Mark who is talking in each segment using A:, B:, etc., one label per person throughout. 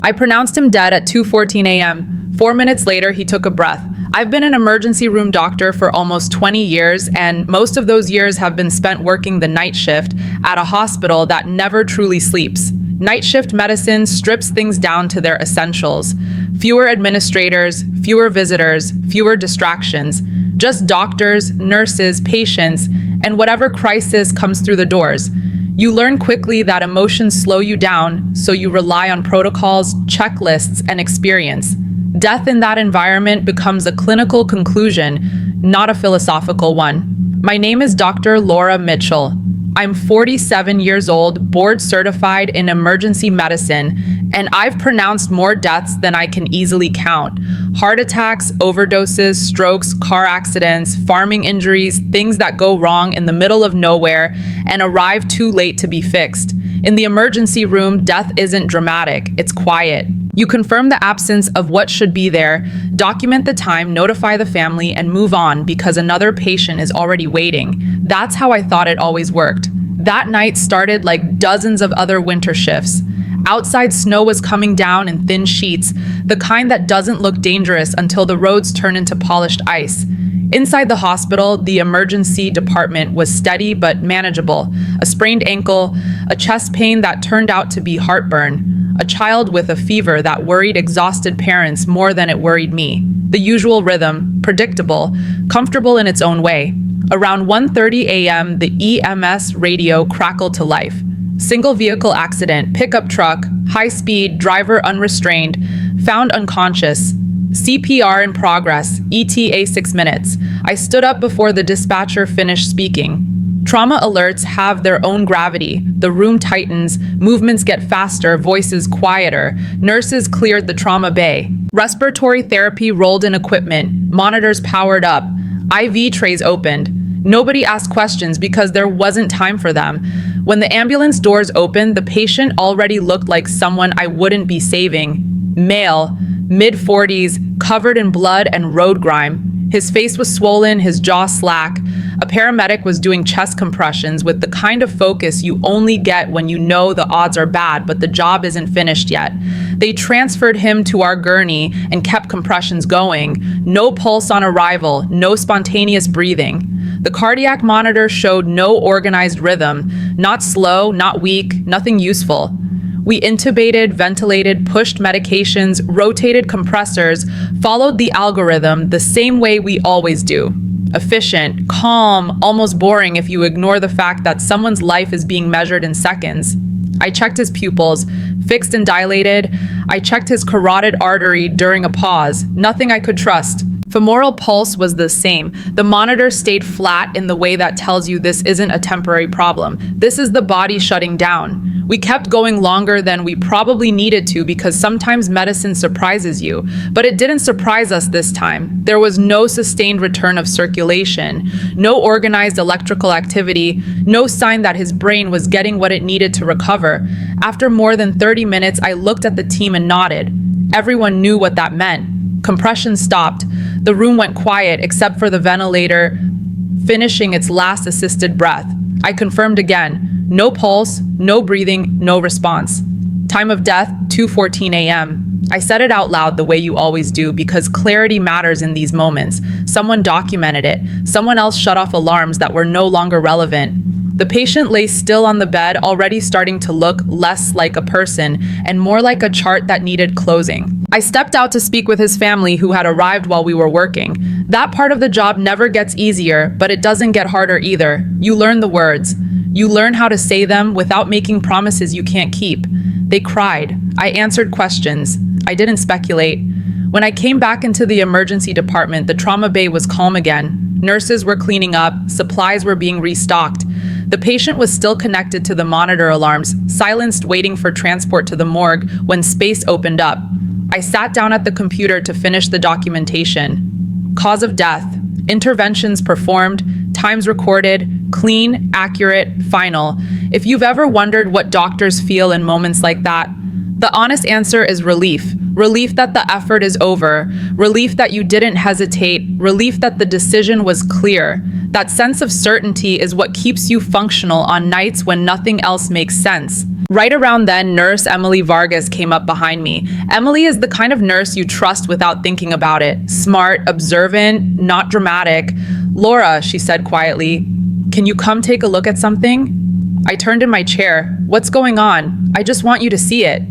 A: I pronounced him dead at 2:14 a.m. 4 minutes later, he took a breath. I've been an emergency room doctor for almost 20 years, and most of those years have been spent working the night shift at a hospital that never truly sleeps. Night shift medicine strips things down to their essentials. Fewer administrators, fewer visitors, fewer distractions. Just doctors, nurses, patients, and whatever crisis comes through the doors. You learn quickly that emotions slow you down, so you rely on protocols, checklists, and experience. Death in that environment becomes a clinical conclusion, not a philosophical one. My name is Dr. Laura Mitchell. I'm 47 years old, board certified in emergency medicine, and I've pronounced more deaths than I can easily count. Heart attacks, overdoses, strokes, car accidents, farming injuries, things that go wrong in the middle of nowhere and arrive too late to be fixed. In the emergency room, death isn't dramatic, it's quiet. You confirm the absence of what should be there, document the time, notify the family, and move on because another patient is already waiting. That's how I thought it always worked. That night started like dozens of other winter shifts. Outside snow was coming down in thin sheets, the kind that doesn't look dangerous until the roads turn into polished ice. Inside the hospital, the emergency department was steady but manageable. A sprained ankle, a chest pain that turned out to be heartburn, a child with a fever that worried exhausted parents more than it worried me. The usual rhythm, predictable, comfortable in its own way. Around 1:30 a.m., the EMS radio crackled to life. Single vehicle accident, pickup truck, high speed, driver unrestrained, found unconscious. CPR in progress, ETA 6 minutes. I stood up before the dispatcher finished speaking. Trauma alerts have their own gravity. The room tightens, movements get faster, voices quieter. Nurses cleared the trauma bay. Respiratory therapy rolled in equipment, monitors powered up, IV trays opened. Nobody asked questions because there wasn't time for them. When the ambulance doors opened, the patient already looked like someone I wouldn't be saving. Male, mid-40s, covered in blood and road grime. His face was swollen, his jaw slack. A paramedic was doing chest compressions with the kind of focus you only get when you know the odds are bad, but the job isn't finished yet. They transferred him to our gurney and kept compressions going. No pulse on arrival, no spontaneous breathing. The cardiac monitor showed no organized rhythm, not slow, not weak, nothing useful. We intubated, ventilated, pushed medications, rotated compressors, followed the algorithm the same way we always do. Efficient, calm, almost boring if you ignore the fact that someone's life is being measured in seconds. I checked his pupils, fixed and dilated. I checked his carotid artery during a pause. Nothing I could trust. Femoral pulse was the same. The monitor stayed flat in the way that tells you this isn't a temporary problem. This is the body shutting down. We kept going longer than we probably needed to because sometimes medicine surprises you. But it didn't surprise us this time. There was no sustained return of circulation, no organized electrical activity, no sign that his brain was getting what it needed to recover. After more than 30 minutes, I looked at the team and nodded. Everyone knew what that meant. Compression stopped. The room went quiet except for the ventilator finishing its last assisted breath. I confirmed again. No pulse, no breathing, no response. Time of death, 2:14 a.m. I said it out loud the way you always do because clarity matters in these moments. Someone documented it. Someone else shut off alarms that were no longer relevant. The patient lay still on the bed, already starting to look less like a person and more like a chart that needed closing. I stepped out to speak with his family who had arrived while we were working. That part of the job never gets easier, but it doesn't get harder either. You learn the words. You learn how to say them without making promises you can't keep. They cried. I answered questions. I didn't speculate. When I came back into the emergency department, the trauma bay was calm again. Nurses were cleaning up, supplies were being restocked. The patient was still connected to the monitor alarms, silenced waiting for transport to the morgue when space opened up. I sat down at the computer to finish the documentation. Cause of death, interventions performed, times recorded, clean, accurate, final. If you've ever wondered what doctors feel in moments like that, The honest answer is relief. Relief that the effort is over. Relief that you didn't hesitate. Relief that the decision was clear. That sense of certainty is what keeps you functional on nights when nothing else makes sense. Right around then, Nurse Emily Vargas came up behind me. Emily is the kind of nurse you trust without thinking about it. Smart, observant, not dramatic. "Laura," she said quietly, "can you come take a look at something?" I turned in my chair. "What's going on? I just want you to see it."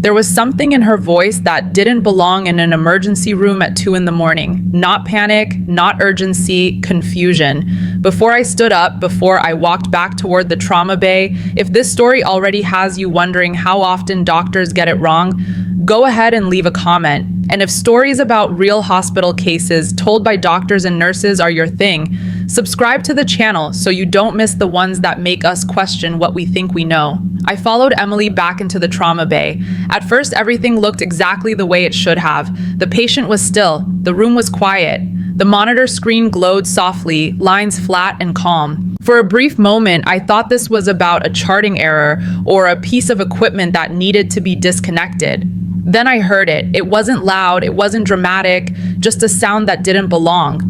A: There was something in her voice that didn't belong in an emergency room at 2 a.m. Not panic, not urgency, confusion. Before I stood up, before I walked back toward the trauma bay, if this story already has you wondering how often doctors get it wrong, go ahead and leave a comment. And if stories about real hospital cases told by doctors and nurses are your thing, subscribe to the channel so you don't miss the ones that make us question what we think we know. I followed Emily back into the trauma bay. At first, everything looked exactly the way it should have. The patient was still. The room was quiet. The monitor screen glowed softly, lines flat and calm. For a brief moment, I thought this was about a charting error or a piece of equipment that needed to be disconnected. Then I heard it. It wasn't loud, it wasn't dramatic, just a sound that didn't belong.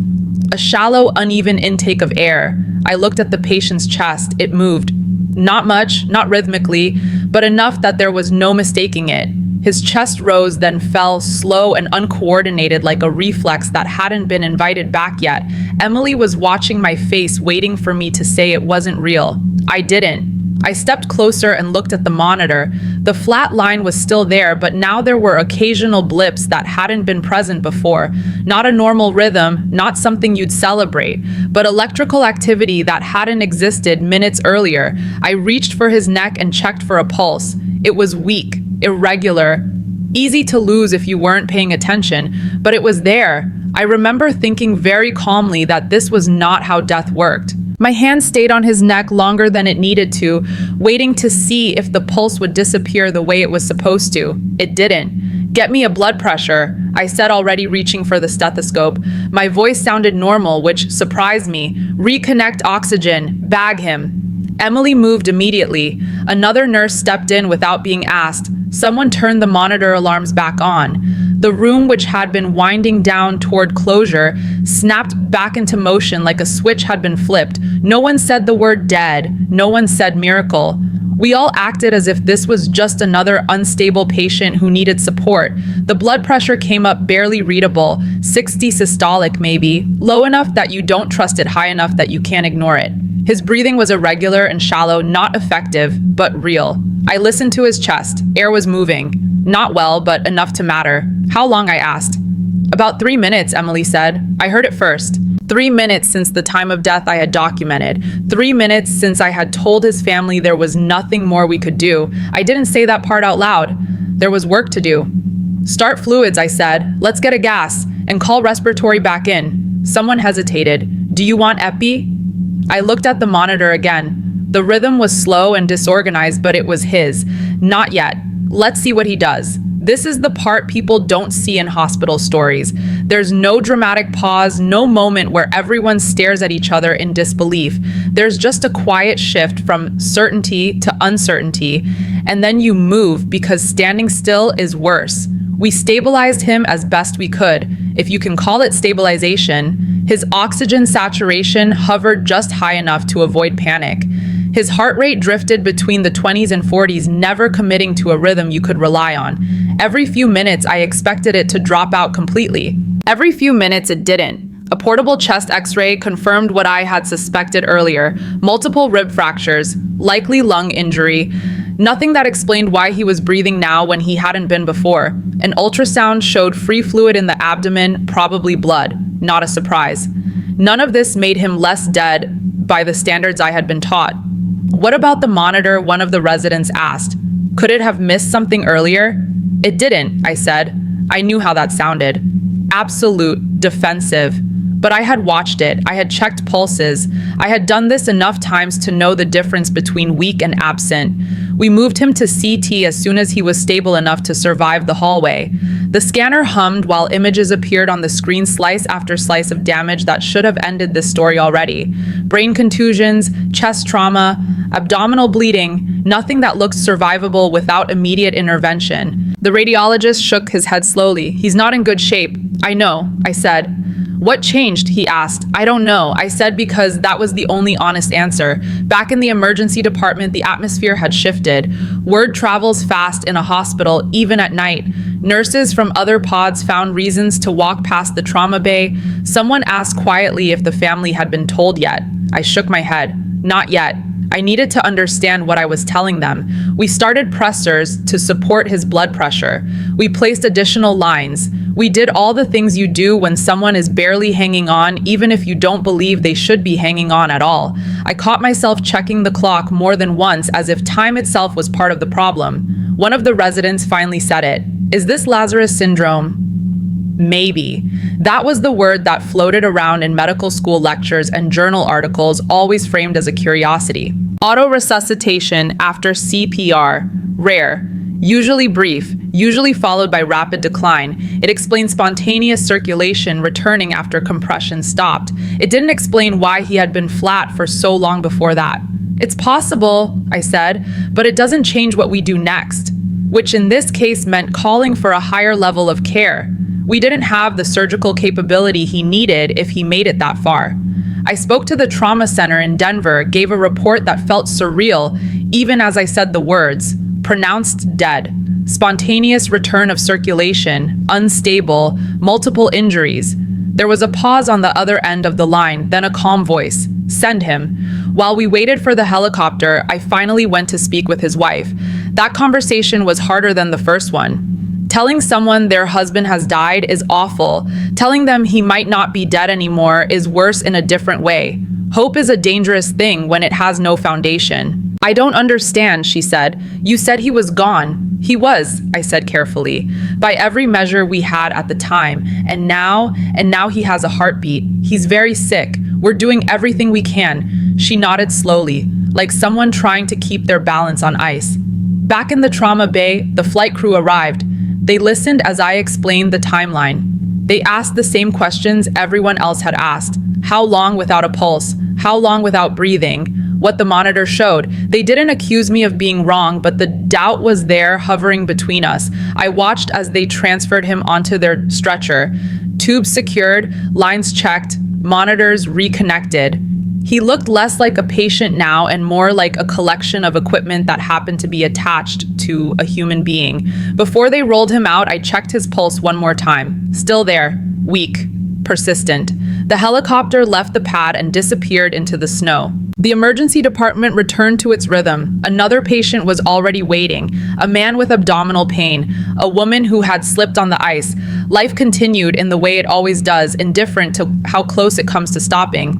A: A shallow, uneven intake of air. I looked at the patient's chest. It moved. Not much, not rhythmically, but enough that there was no mistaking it. His chest rose, then fell, slow and uncoordinated like a reflex that hadn't been invited back yet. Emily was watching my face, waiting for me to say it wasn't real. I didn't. I stepped closer and looked at the monitor. The flat line was still there, but now there were occasional blips that hadn't been present before. Not a normal rhythm, not something you'd celebrate, but electrical activity that hadn't existed minutes earlier. I reached for his neck and checked for a pulse. It was weak, irregular, easy to lose if you weren't paying attention, but it was there. I remember thinking very calmly that this was not how death worked. My hand stayed on his neck longer than it needed to, waiting to see if the pulse would disappear the way it was supposed to. It didn't. "Get me a blood pressure," I said, already reaching for the stethoscope. My voice sounded normal, which surprised me. "Reconnect oxygen. Bag him." Emily moved immediately. Another nurse stepped in without being asked. Someone turned the monitor alarms back on. The room, which had been winding down toward closure, snapped back into motion like a switch had been flipped. No one said the word dead. No one said miracle. We all acted as if this was just another unstable patient who needed support. The blood pressure came up barely readable, 60 systolic maybe, low enough that you don't trust it, high enough that you can't ignore it. His breathing was irregular and shallow, not effective, but real. I listened to his chest. Air was moving. Not well, but enough to matter. "How long?" I asked. "About 3 minutes, Emily said. I heard it first. 3 minutes since the time of death I had documented. 3 minutes since I had told his family there was nothing more we could do. I didn't say that part out loud. There was work to do. "Start fluids," I said. "Let's get a gas. And call respiratory back in." Someone hesitated. "Do you want epi?" I looked at the monitor again. The rhythm was slow and disorganized, but it was his. "Not yet. Let's see what he does." This is the part people don't see in hospital stories. There's no dramatic pause, no moment where everyone stares at each other in disbelief. There's just a quiet shift from certainty to uncertainty, and then you move because standing still is worse. We stabilized him as best we could, if you can call it stabilization. His oxygen saturation hovered just high enough to avoid panic. His heart rate drifted between the 20s and 40s, never committing to a rhythm you could rely on. Every few minutes, I expected it to drop out completely. Every few minutes, it didn't. A portable chest x-ray confirmed what I had suspected earlier. Multiple rib fractures, likely lung injury. Nothing that explained why he was breathing now when he hadn't been before. An ultrasound showed free fluid in the abdomen, probably blood. Not a surprise. None of this made him less dead by the standards I had been taught. "What about the monitor?" one of the residents asked. "Could it have missed something earlier?" "It didn't," I said. I knew how that sounded. Absolute, defensive. But I had watched it. I had checked pulses. I had done this enough times to know the difference between weak and absent. We moved him to CT as soon as he was stable enough to survive the hallway. The scanner hummed while images appeared on the screen, slice after slice of damage that should have ended this story already. Brain contusions, chest trauma, abdominal bleeding, nothing that looked survivable without immediate intervention. The radiologist shook his head slowly. "He's not in good shape." "I know," I said. "What changed?" he asked. "I don't know," I said, because that was the only honest answer. Back in the emergency department, the atmosphere had shifted. Word travels fast in a hospital, even at night. Nurses from other pods found reasons to walk past the trauma bay. Someone asked quietly if the family had been told yet. I shook my head. Not yet. I needed to understand what I was telling them. We started pressors to support his blood pressure. We placed additional lines. We did all the things you do when someone is barely hanging on, even if you don't believe they should be hanging on at all. I caught myself checking the clock more than once, as if time itself was part of the problem. One of the residents finally said it. "Is this Lazarus syndrome?" Maybe. That was the word that floated around in medical school lectures and journal articles, always framed as a curiosity. Auto-resuscitation after CPR. Rare. Usually brief, usually followed by rapid decline. It explained spontaneous circulation returning after compression stopped. It didn't explain why he had been flat for so long before that. "It's possible," I said, "but it doesn't change what we do next." Which in this case meant calling for a higher level of care. We didn't have the surgical capability he needed if he made it that far. I spoke to the trauma center in Denver, gave a report that felt surreal, even as I said the words. Pronounced dead. Spontaneous return of circulation, unstable, multiple injuries. There was a pause on the other end of the line, then a calm voice. "Send him." While we waited for the helicopter, I finally went to speak with his wife. That conversation was harder than the first one. Telling someone their husband has died is awful. Telling them he might not be dead anymore is worse in a different way. Hope is a dangerous thing when it has no foundation. "I don't understand," she said. "You said he was gone." "He was," I said carefully, "by every measure we had at the time. And now he has a heartbeat. He's very sick. We're doing everything we can." She nodded slowly, like someone trying to keep their balance on ice. Back in the trauma bay, the flight crew arrived. They listened as I explained the timeline. They asked the same questions everyone else had asked. How long without a pulse? How long without breathing? What the monitor showed. They didn't accuse me of being wrong, but the doubt was there, hovering between us. I watched as they transferred him onto their stretcher. Tubes secured, lines checked, monitors reconnected. He looked less like a patient now and more like a collection of equipment that happened to be attached to a human being. Before they rolled him out, I checked his pulse one more time. Still there, weak, persistent. The helicopter left the pad and disappeared into the snow. The emergency department returned to its rhythm. Another patient was already waiting, a man with abdominal pain, a woman who had slipped on the ice. Life continued in the way it always does, indifferent to how close it comes to stopping.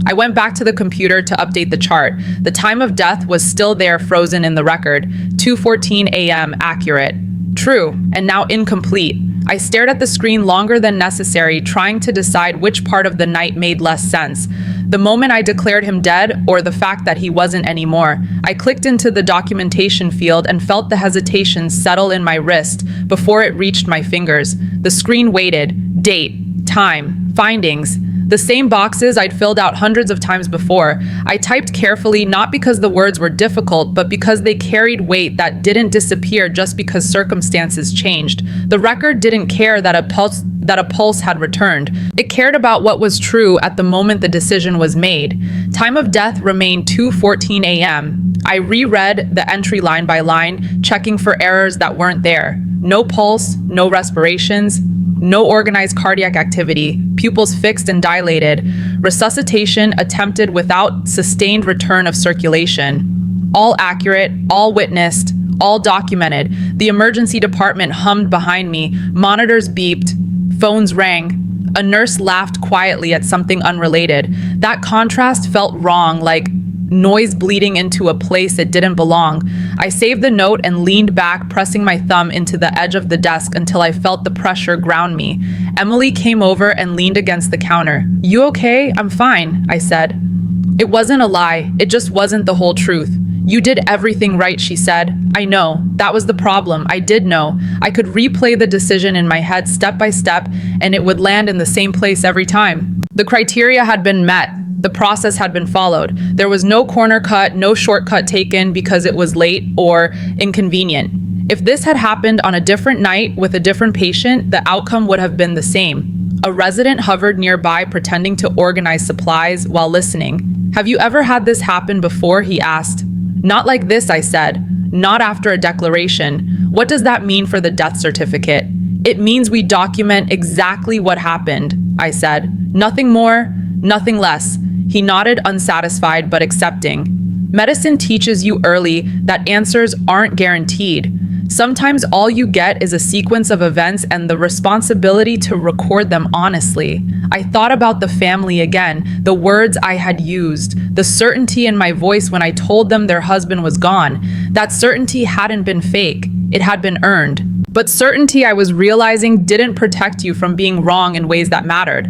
A: I went back to the computer to update the chart. The time of death was still there, frozen in the record. 2:14 a.m. accurate. True, and now incomplete. I stared at the screen longer than necessary, trying to decide which part of the night made less sense. The moment I declared him dead, or the fact that he wasn't anymore. I clicked into the documentation field and felt the hesitation settle in my wrist before it reached my fingers. The screen waited. Date, time, findings. The same boxes I'd filled out hundreds of times before. I typed carefully, not because the words were difficult, but because they carried weight that didn't disappear just because circumstances changed. The record didn't care that a pulse had returned. It cared about what was true at the moment the decision was made. Time of death remained 2:14 a.m. I reread the entry line by line, checking for errors that weren't there. No pulse, no respirations, no organized cardiac activity, pupils fixed and dilated, resuscitation attempted without sustained return of circulation. All accurate, all witnessed, all documented. The emergency department hummed behind me, monitors beeped, phones rang. A nurse laughed quietly at something unrelated. That contrast felt wrong, like noise bleeding into a place it didn't belong. I saved the note and leaned back, pressing my thumb into the edge of the desk until I felt the pressure ground me. Emily came over and leaned against the counter. "You okay?" "I'm fine," I said. It wasn't a lie. It just wasn't the whole truth. You did everything right, she said. I know. That was the problem. I did know. I could replay the decision in my head step by step, and it would land in the same place every time. The criteria had been met. The process had been followed. There was no corner cut, no shortcut taken because it was late or inconvenient. If this had happened on a different night with a different patient, the outcome would have been the same. A resident hovered nearby pretending to organize supplies while listening. Have you ever had this happen before? He asked. Not like this, I said. Not after a declaration. What does that mean for the death certificate? It means we document exactly what happened, I said. Nothing more, nothing less. He nodded, unsatisfied but accepting. Medicine teaches you early that answers aren't guaranteed. Sometimes all you get is a sequence of events and the responsibility to record them honestly. I thought about the family again, the words I had used, the certainty in my voice when I told them their husband was gone. That certainty hadn't been fake, it had been earned. But certainty, I was realizing, didn't protect you from being wrong in ways that mattered.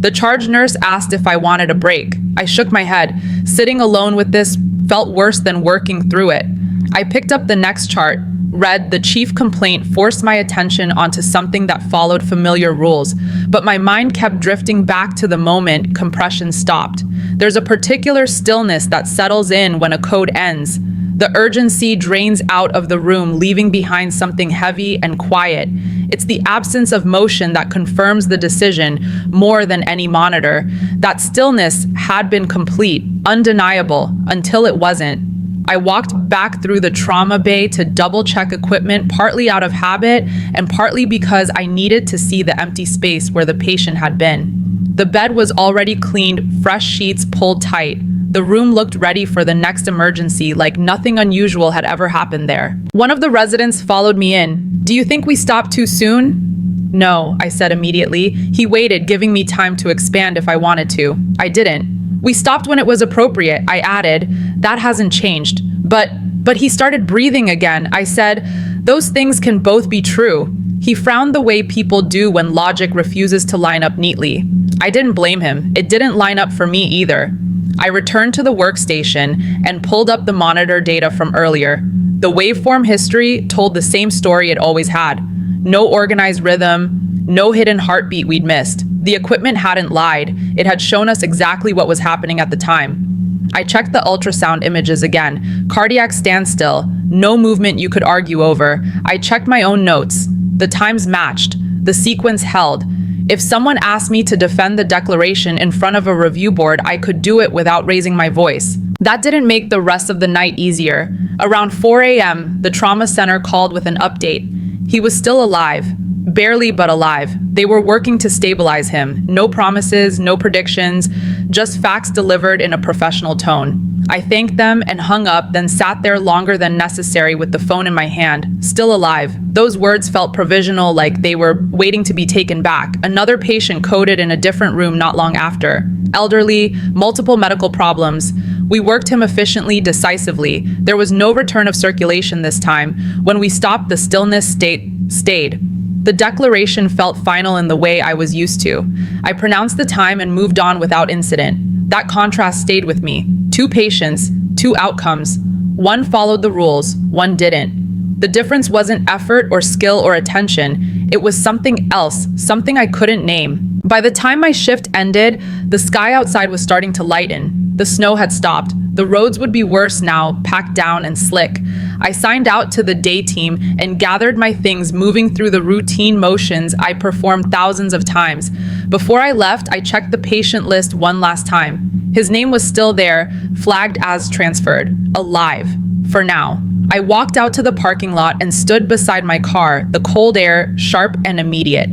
A: The charge nurse asked if I wanted a break. I shook my head. Sitting alone with this felt worse than working through it. I picked up the next chart, read the chief complaint, forced my attention onto something that followed familiar rules, but my mind kept drifting back to the moment compression stopped. There's a particular stillness that settles in when a code ends. The urgency drains out of the room, leaving behind something heavy and quiet. It's the absence of motion that confirms the decision more than any monitor. That stillness had been complete, undeniable, until it wasn't. I walked back through the trauma bay to double-check equipment, partly out of habit and partly because I needed to see the empty space where the patient had been. The bed was already cleaned, fresh sheets pulled tight. The room looked ready for the next emergency, like nothing unusual had ever happened there. One of the residents followed me in. Do you think we stopped too soon? No, I said immediately. He waited, giving me time to expand if I wanted to. I didn't. We stopped when it was appropriate, I added. That hasn't changed. But he started breathing again. I said, those things can both be true. He frowned the way people do when logic refuses to line up neatly. I didn't blame him. It didn't line up for me either. I returned to the workstation and pulled up the monitor data from earlier. The waveform history told the same story it always had. No organized rhythm, no hidden heartbeat we'd missed. The equipment hadn't lied. It had shown us exactly what was happening at the time. I checked the ultrasound images again. Cardiac standstill, no movement you could argue over. I checked my own notes. The times matched. The sequence held. If someone asked me to defend the declaration in front of a review board, I could do it without raising my voice. That didn't make the rest of the night easier. Around 4 a.m., the trauma center called with an update. He was still alive. Barely, but alive. They were working to stabilize him. No promises, no predictions, just facts delivered in a professional tone. I thanked them and hung up, then sat there longer than necessary with the phone in my hand. Still alive. Those words felt provisional, like they were waiting to be taken back. Another patient coded in a different room not long after. Elderly, multiple medical problems. We worked him efficiently, decisively. There was no return of circulation this time. When we stopped, the stillness stayed. The declaration felt final in the way I was used to. I pronounced the time and moved on without incident. That contrast stayed with me. 2 patients, 2 outcomes. One followed the rules, one didn't. The difference wasn't effort or skill or attention. It was something else, something I couldn't name. By the time my shift ended, the sky outside was starting to lighten. The snow had stopped. The roads would be worse now, packed down and slick. I signed out to the day team and gathered my things, moving through the routine motions I performed thousands of times. Before I left, I checked the patient list one last time. His name was still there, flagged as transferred, alive, for now. I walked out to the parking lot and stood beside my car, the cold air sharp and immediate.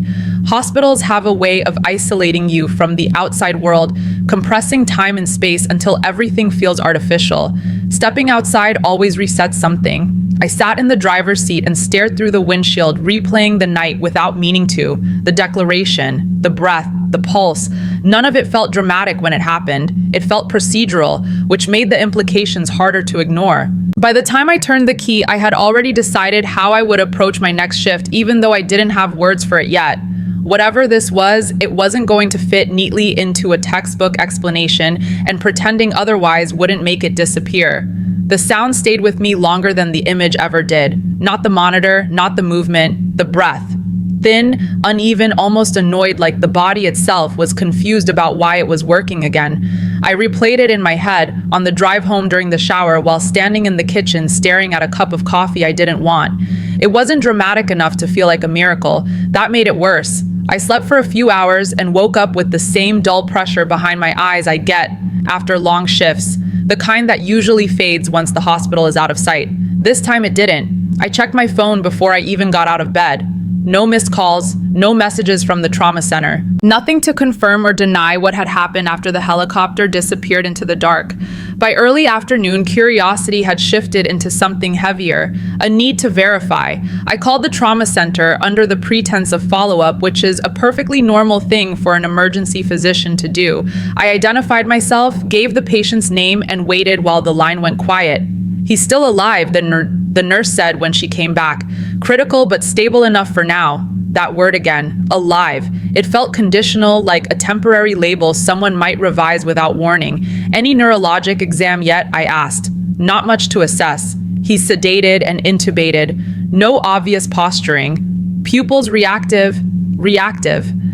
A: Hospitals have a way of isolating you from the outside world, compressing time and space until everything feels artificial. Stepping outside always resets something. I sat in the driver's seat and stared through the windshield, replaying the night without meaning to. The declaration, the breath, the pulse. None of it felt dramatic when it happened. It felt procedural, which made the implications harder to ignore. By the time I turned the key, I had already decided how I would approach my next shift, even though I didn't have words for it yet. Whatever this was, it wasn't going to fit neatly into a textbook explanation, and pretending otherwise wouldn't make it disappear. The sound stayed with me longer than the image ever did. Not the monitor, not the movement, the breath. Thin, uneven, almost annoyed, like the body itself was confused about why it was working again. I replayed it in my head on the drive home during the shower while standing in the kitchen staring at a cup of coffee I didn't want. It wasn't dramatic enough to feel like a miracle. That made it worse. I slept for a few hours and woke up with the same dull pressure behind my eyes I get after long shifts, the kind that usually fades once the hospital is out of sight. This time it didn't. I checked my phone before I even got out of bed. No missed calls, no messages from the trauma center. Nothing to confirm or deny what had happened after the helicopter disappeared into the dark. By early afternoon, curiosity had shifted into something heavier, a need to verify. I called the trauma center under the pretense of follow-up, which is a perfectly normal thing for an emergency physician to do. I identified myself, gave the patient's name, and waited while the line went quiet. "He's still alive," the nurse said when she came back. "Critical but stable enough for now." That word again, alive. It felt conditional, like a temporary label someone might revise without warning. "Any neurologic exam yet?" I asked. "Not much to assess. He's sedated and intubated. No obvious posturing. Pupils reactive.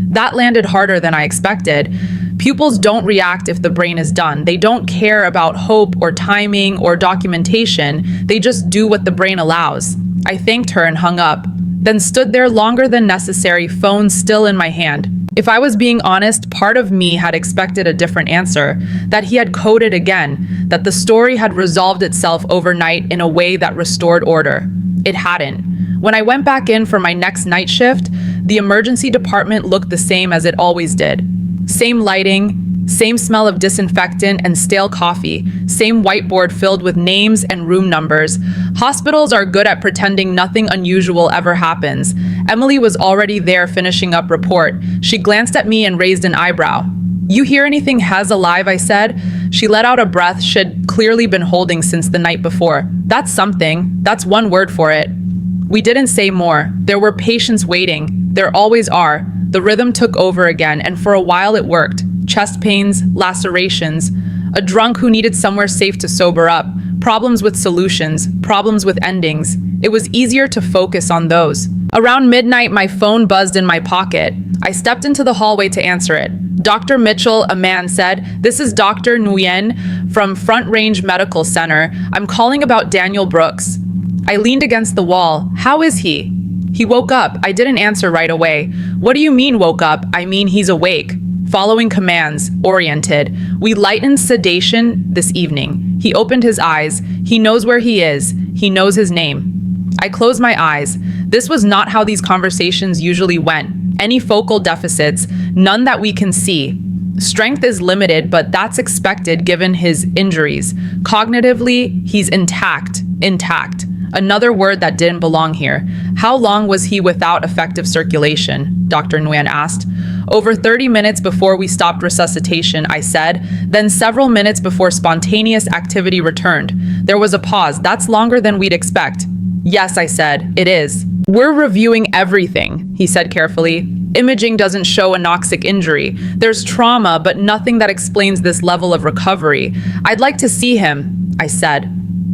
A: That landed harder than I expected. Pupils don't react if the brain is done. They don't care about hope or timing or documentation. They just do what the brain allows. I thanked her and hung up, then stood there longer than necessary, phone still in my hand. If I was being honest, part of me had expected a different answer, that he had coded again, that the story had resolved itself overnight in a way that restored order. It hadn't. When I went back in for my next night shift, the emergency department looked the same as it always did. Same lighting, same smell of disinfectant and stale coffee, same whiteboard filled with names and room numbers. Hospitals are good at pretending nothing unusual ever happens. Emily was already there finishing up report. She glanced at me and raised an eyebrow. "You hear anything has alive?" I said. She let out a breath she'd clearly been holding since the night before. "That's something. That's one word for it." We didn't say more. There were patients waiting. There always are. The rhythm took over again, and for a while it worked. Chest pains, lacerations, a drunk who needed somewhere safe to sober up, problems with solutions, problems with endings. It was easier to focus on those. Around midnight, my phone buzzed in my pocket. I stepped into the hallway to answer it. "Dr. Mitchell," a man said. "This is Dr. Nguyen from Front Range Medical Center. I'm calling about Daniel Brooks." I leaned against the wall. "How is he?" "He woke up." I didn't answer right away. "What do you mean woke up?" "I mean he's awake. Following commands, oriented. We lightened sedation this evening. He opened his eyes. He knows where he is. He knows his name." I closed my eyes. This was not how these conversations usually went. Any focal deficits, none that we can see. Strength is limited, but that's expected given his injuries. Cognitively, he's intact. Another word that didn't belong here. "How long was he without effective circulation?" Dr. Nguyen asked. "Over 30 minutes before we stopped resuscitation," I said, "then several minutes before spontaneous activity returned." There was a pause. "That's longer than we'd expect." "Yes," I said, "it is." "We're reviewing everything," he said carefully. "Imaging doesn't show anoxic injury. There's trauma, but nothing that explains this level of recovery. I'd like to see him," I said.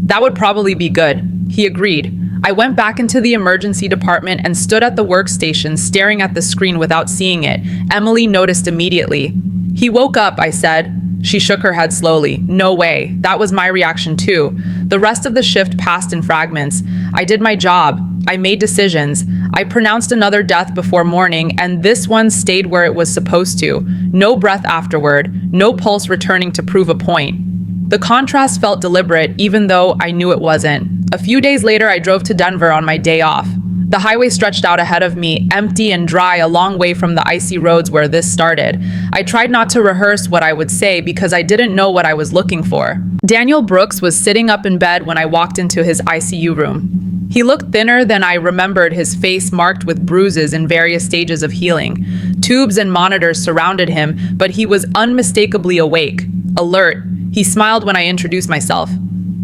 A: "That would probably be good." He agreed. I went back into the emergency department and stood at the workstation staring at the screen without seeing it. Emily noticed immediately. "He woke up," I said. She shook her head slowly. "No way." That was my reaction too. The rest of the shift passed in fragments. I did my job. I made decisions. I pronounced another death before morning, and this one stayed where it was supposed to. No breath afterward, no pulse returning to prove a point. The contrast felt deliberate, even though I knew it wasn't. A few days later, I drove to Denver on my day off. The highway stretched out ahead of me, empty and dry, a long way from the icy roads where this started. I tried not to rehearse what I would say because I didn't know what I was looking for. Daniel Brooks was sitting up in bed when I walked into his ICU room. He looked thinner than I remembered, his face marked with bruises in various stages of healing. Tubes and monitors surrounded him, but he was unmistakably awake, alert. He smiled when I introduced myself.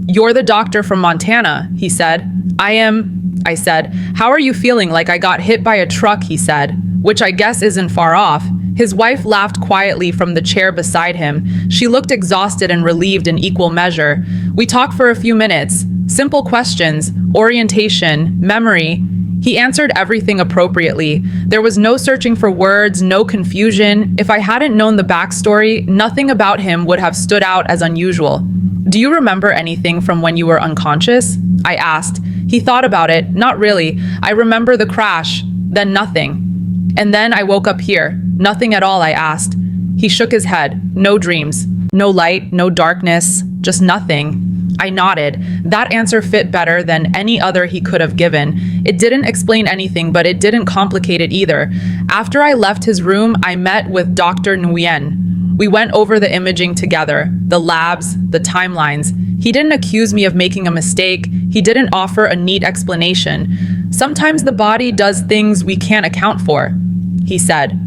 A: "You're the doctor from Montana," he said. "I am," I said. "How are you feeling?" "Like I got hit by a truck," he said, which I guess isn't far off. His wife laughed quietly from the chair beside him. She looked exhausted and relieved in equal measure. We talked for a few minutes. Simple questions, orientation, memory. He answered everything appropriately. There was no searching for words, no confusion. If I hadn't known the backstory, nothing about him would have stood out as unusual. "Do you remember anything from when you were unconscious?" I asked. He thought about it. "Not really. I remember the crash, then nothing. And then I woke up here. Nothing at all," I asked. He shook his head. "No dreams. No light, no darkness, just nothing." I nodded. That answer fit better than any other he could have given. It didn't explain anything, but it didn't complicate it either. After I left his room, I met with Dr. Nguyen. We went over the imaging together, the labs, the timelines. He didn't accuse me of making a mistake. He didn't offer a neat explanation. "Sometimes the body does things we can't account for," he said.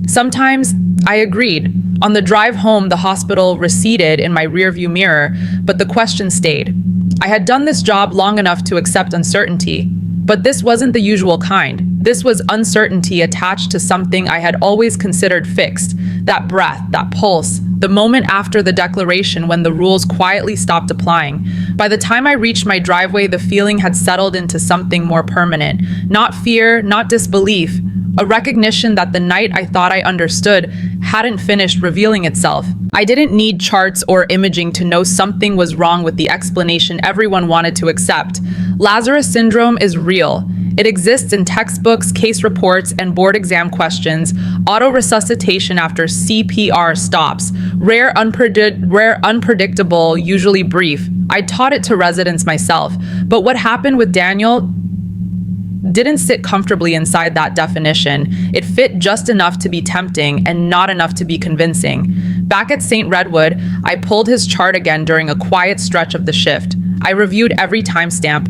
A: Sometimes I agreed. On the drive home, the hospital receded in my rearview mirror, but the question stayed. I had done this job long enough to accept uncertainty, but this wasn't the usual kind. This was uncertainty attached to something I had always considered fixed. That breath, that pulse, the moment after the declaration when the rules quietly stopped applying. By the time I reached my driveway, the feeling had settled into something more permanent. Not fear, not disbelief. A recognition that the night I thought I understood hadn't finished revealing itself. I didn't need charts or imaging to know something was wrong with the explanation everyone wanted to accept. Lazarus syndrome is real. It exists in textbooks, case reports, and board exam questions. Auto-resuscitation after CPR stops. Rare, unpredictable, usually brief. I taught it to residents myself. But what happened with Daniel didn't sit comfortably inside that definition. It fit just enough to be tempting and not enough to be convincing. Back at St. Redwood, I pulled his chart again during a quiet stretch of the shift. I reviewed every timestamp.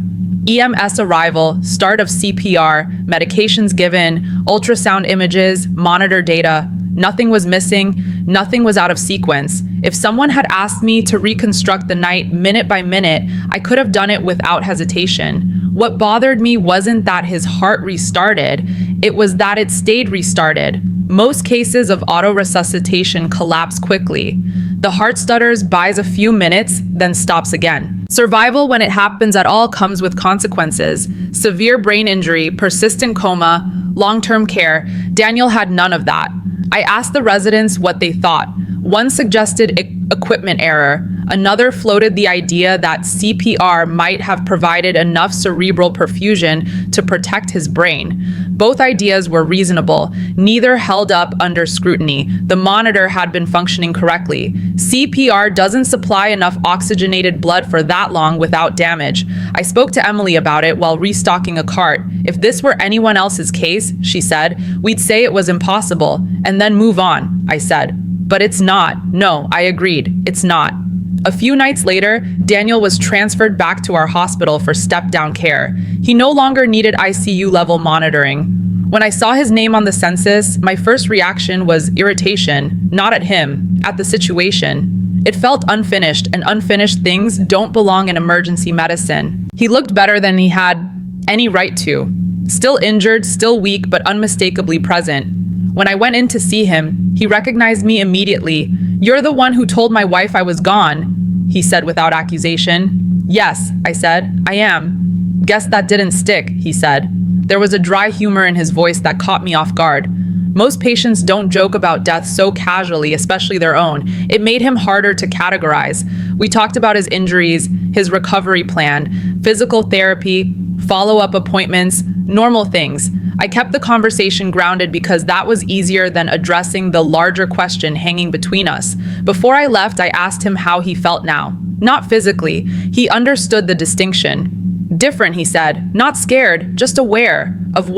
A: EMS arrival, start of CPR, medications given, ultrasound images, monitor data. Nothing was missing, nothing was out of sequence. If someone had asked me to reconstruct the night minute by minute, I could have done it without hesitation. What bothered me wasn't that his heart restarted, it was that it stayed restarted. Most cases of auto-resuscitation collapse quickly. The heart stutters, buys a few minutes, then stops again. Survival, when it happens at all, comes with consequences. Severe brain injury, persistent coma, long-term care. Daniel had none of that. I asked the residents what they thought. One suggested equipment error. Another floated the idea that CPR might have provided enough cerebral perfusion to protect his brain. Both ideas were reasonable. Neither held up under scrutiny. The monitor had been functioning correctly. CPR doesn't supply enough oxygenated blood for that long without damage. I spoke to Emily about it while restocking a cart. If this were anyone else's case, she said, we'd say it was impossible and then move on, I said. But it's not. No, I agreed. It's not. A few nights later, Daniel was transferred back to our hospital for step-down care. He no longer needed ICU-level monitoring. When I saw his name on the census, my first reaction was irritation, not at him, at the situation. It felt unfinished, and unfinished things don't belong in emergency medicine. He looked better than he had any right to. Still injured, still weak, but unmistakably present. When I went in to see him, he recognized me immediately. "You're the one who told my wife I was gone," he said without accusation. "Yes," I said, "I am." "Guess that didn't stick," he said. There was a dry humor in his voice that caught me off guard. Most patients don't joke about death so casually, especially their own. It made him harder to categorize. We talked about his injuries, his recovery plan, physical therapy, follow-up appointments, normal things. I kept the conversation grounded because that was easier than addressing the larger question hanging between us. Before I left, I asked him how he felt now. Not physically. He understood the distinction. "Different," he said. "Not scared, just aware of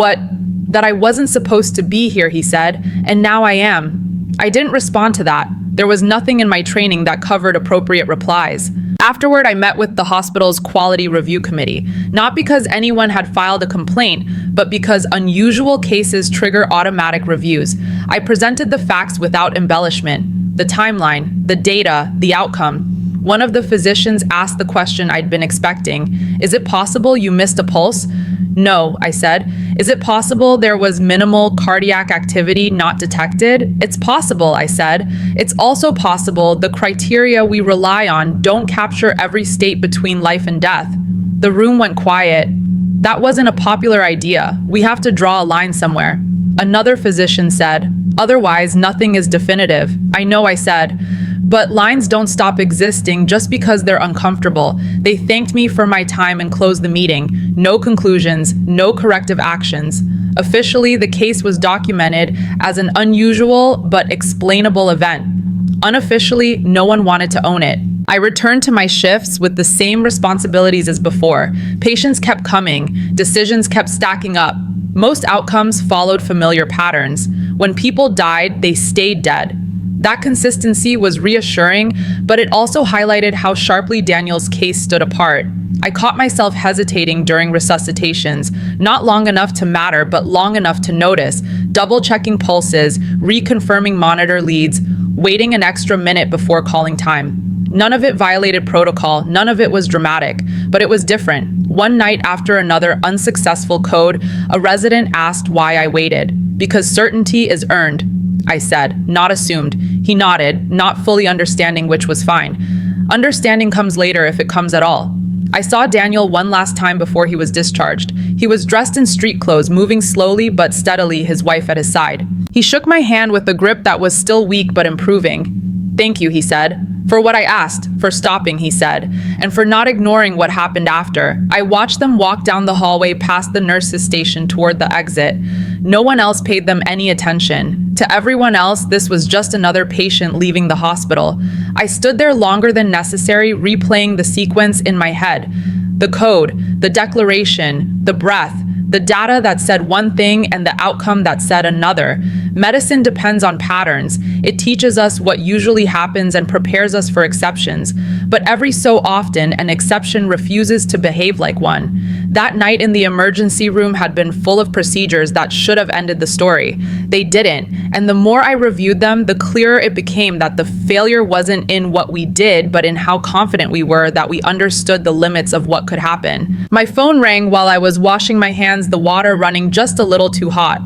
A: that I wasn't supposed to be here," he said, "and now I am." I didn't respond to that. There was nothing in my training that covered appropriate replies. Afterward, I met with the hospital's quality review committee, not because anyone had filed a complaint, but because unusual cases trigger automatic reviews. I presented the facts without embellishment, the timeline, the data, the outcome. One of the physicians asked the question I'd been expecting. Is it possible you missed a pulse? No, I said. Is it possible there was minimal cardiac activity not detected? It's possible, I said. It's also possible the criteria we rely on don't capture every state between life and death. The room went quiet. That wasn't a popular idea. We have to draw a line somewhere. Another physician said, otherwise nothing is definitive. I know, I said. But lines don't stop existing just because they're uncomfortable. They thanked me for my time and closed the meeting. No conclusions, no corrective actions. Officially, the case was documented as an unusual but explainable event. Unofficially, no one wanted to own it. I returned to my shifts with the same responsibilities as before. Patients kept coming. Decisions kept stacking up. Most outcomes followed familiar patterns. When people died, they stayed dead. That consistency was reassuring, but it also highlighted how sharply Daniel's case stood apart. I caught myself hesitating during resuscitations, not long enough to matter, but long enough to notice, double-checking pulses, reconfirming monitor leads, waiting an extra minute before calling time. None of it violated protocol, none of it was dramatic, but it was different. One night after another unsuccessful code, a resident asked why I waited. Because certainty is earned, I said, not assumed. He nodded, not fully understanding which was fine. Understanding comes later if it comes at all. I saw Daniel one last time before he was discharged. He was dressed in street clothes, moving slowly but steadily, his wife at his side. He shook my hand with a grip that was still weak but improving. Thank you, he said. For what I asked, for stopping, he said, and for not ignoring what happened after. I watched them walk down the hallway past the nurse's station toward the exit. No one else paid them any attention. To everyone else, this was just another patient leaving the hospital. I stood there longer than necessary, replaying the sequence in my head. The code, the declaration, the breath, the data that said one thing and the outcome that said another. Medicine depends on patterns. It teaches us what usually happens and prepares us for exceptions. But every so often, an exception refuses to behave like one. That night in the emergency room had been full of procedures that should have ended the story. They didn't. And the more I reviewed them, the clearer it became that the failure wasn't in what we did, but in how confident we were that we understood the limits of what could happen. My phone rang while I was washing my hands, the water running just a little too hot.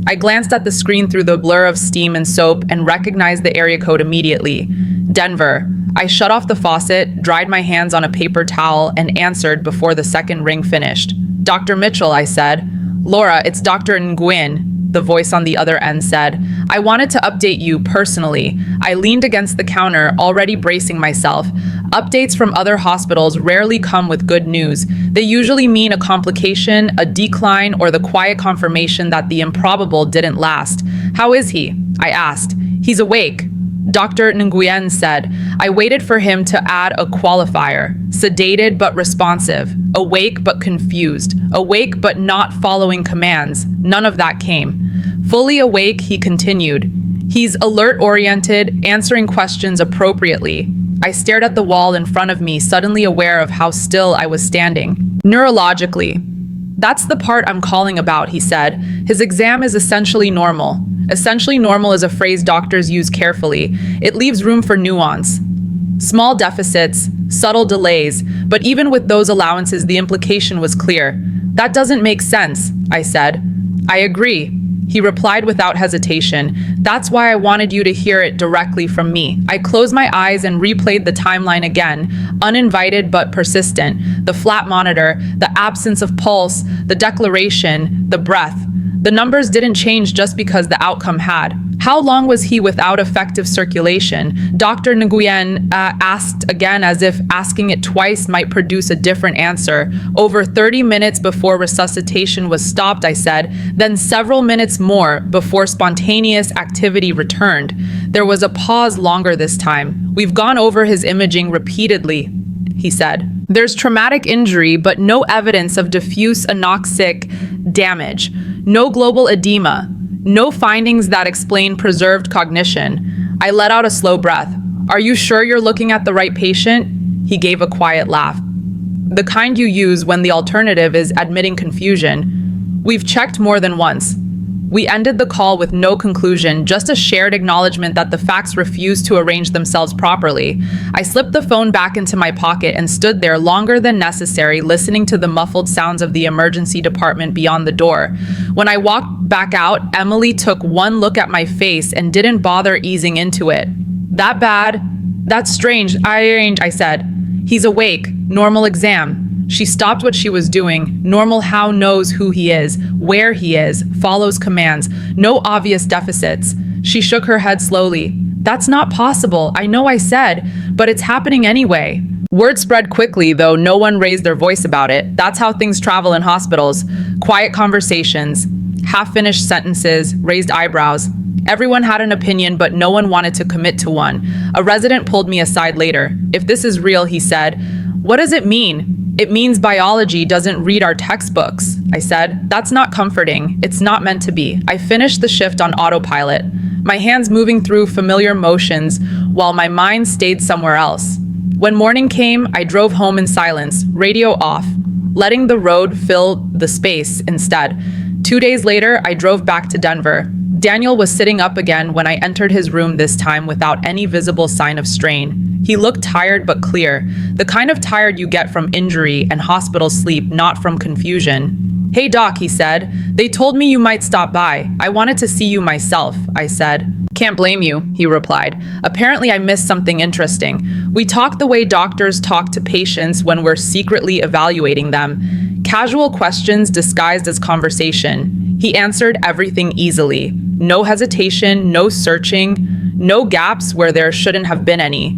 A: I glanced at the screen through the blur of steam and soap and recognized the area code immediately. Denver. I shut off the faucet, dried my hands on a paper towel, and answered before the second ring finished. Dr. Mitchell, I said. Laura, it's Dr. Nguyen, the voice on the other end said. I wanted to update you personally. I leaned against the counter, already bracing myself. Updates from other hospitals rarely come with good news. They usually mean a complication, a decline, or the quiet confirmation that the improbable didn't last. How is he? I asked. He's awake. Dr. Nguyen said. I waited for him to add a qualifier. Sedated but responsive. Awake but confused. Awake but not following commands. None of that came. Fully awake, he continued. He's alert-oriented, answering questions appropriately. I stared at the wall in front of me, suddenly aware of how still I was standing. Neurologically. That's the part I'm calling about, he said. His exam is essentially normal. Essentially normal is a phrase doctors use carefully. It leaves room for nuance. Small deficits, subtle delays, but even with those allowances, the implication was clear. That doesn't make sense, I said. I agree. He replied without hesitation. That's why I wanted you to hear it directly from me. I closed my eyes and replayed the timeline again, uninvited but persistent. The flat monitor, the absence of pulse, the declaration, the breath. The numbers didn't change just because the outcome had. How long was he without effective circulation? Dr. Nguyen asked again, as if asking it twice might produce a different answer. Over 30 minutes before resuscitation was stopped, I said, then several minutes more before spontaneous activity returned. There was a pause longer this time. We've gone over his imaging repeatedly, he said. There's traumatic injury, but no evidence of diffuse anoxic damage. No global edema. No findings that explain preserved cognition. I let out a slow breath. Are you sure you're looking at the right patient? He gave a quiet laugh. The kind you use when the alternative is admitting confusion. We've checked more than once. We ended the call with no conclusion, just a shared acknowledgement that the facts refused to arrange themselves properly. I slipped the phone back into my pocket and stood there longer than necessary, listening to the muffled sounds of the emergency department beyond the door. When I walked back out, Emily took one look at my face and didn't bother easing into it. "That bad? That's strange, I said. "He's awake. Normal exam." She stopped what she was doing. Normal how knows who he is, where he is, follows commands. No obvious deficits. She shook her head slowly. "That's not possible. I know I said, but it's happening anyway." Word spread quickly, though no one raised their voice about it. That's how things travel in hospitals. Quiet conversations, half-finished sentences, raised eyebrows. Everyone had an opinion, but no one wanted to commit to one. A resident pulled me aside later. "If this is real," he said, "what does it mean?" "It means biology doesn't read our textbooks," I said. "That's not comforting. It's not meant to be." I finished the shift on autopilot, my hands moving through familiar motions while my mind stayed somewhere else. When morning came, I drove home in silence, radio off, letting the road fill the space instead. 2 days later, I drove back to Denver. Daniel was sitting up again when I entered his room, this time without any visible sign of strain. He looked tired but clear, the kind of tired you get from injury and hospital sleep, not from confusion. "Hey doc," he said, "they told me you might stop by. I wanted to see you myself," I said. "Can't blame you," he replied. "Apparently I missed something interesting. We talked the way doctors talk to patients when we're secretly evaluating them. Casual questions disguised as conversation. He answered everything easily. No hesitation, no searching, no gaps where there shouldn't have been any.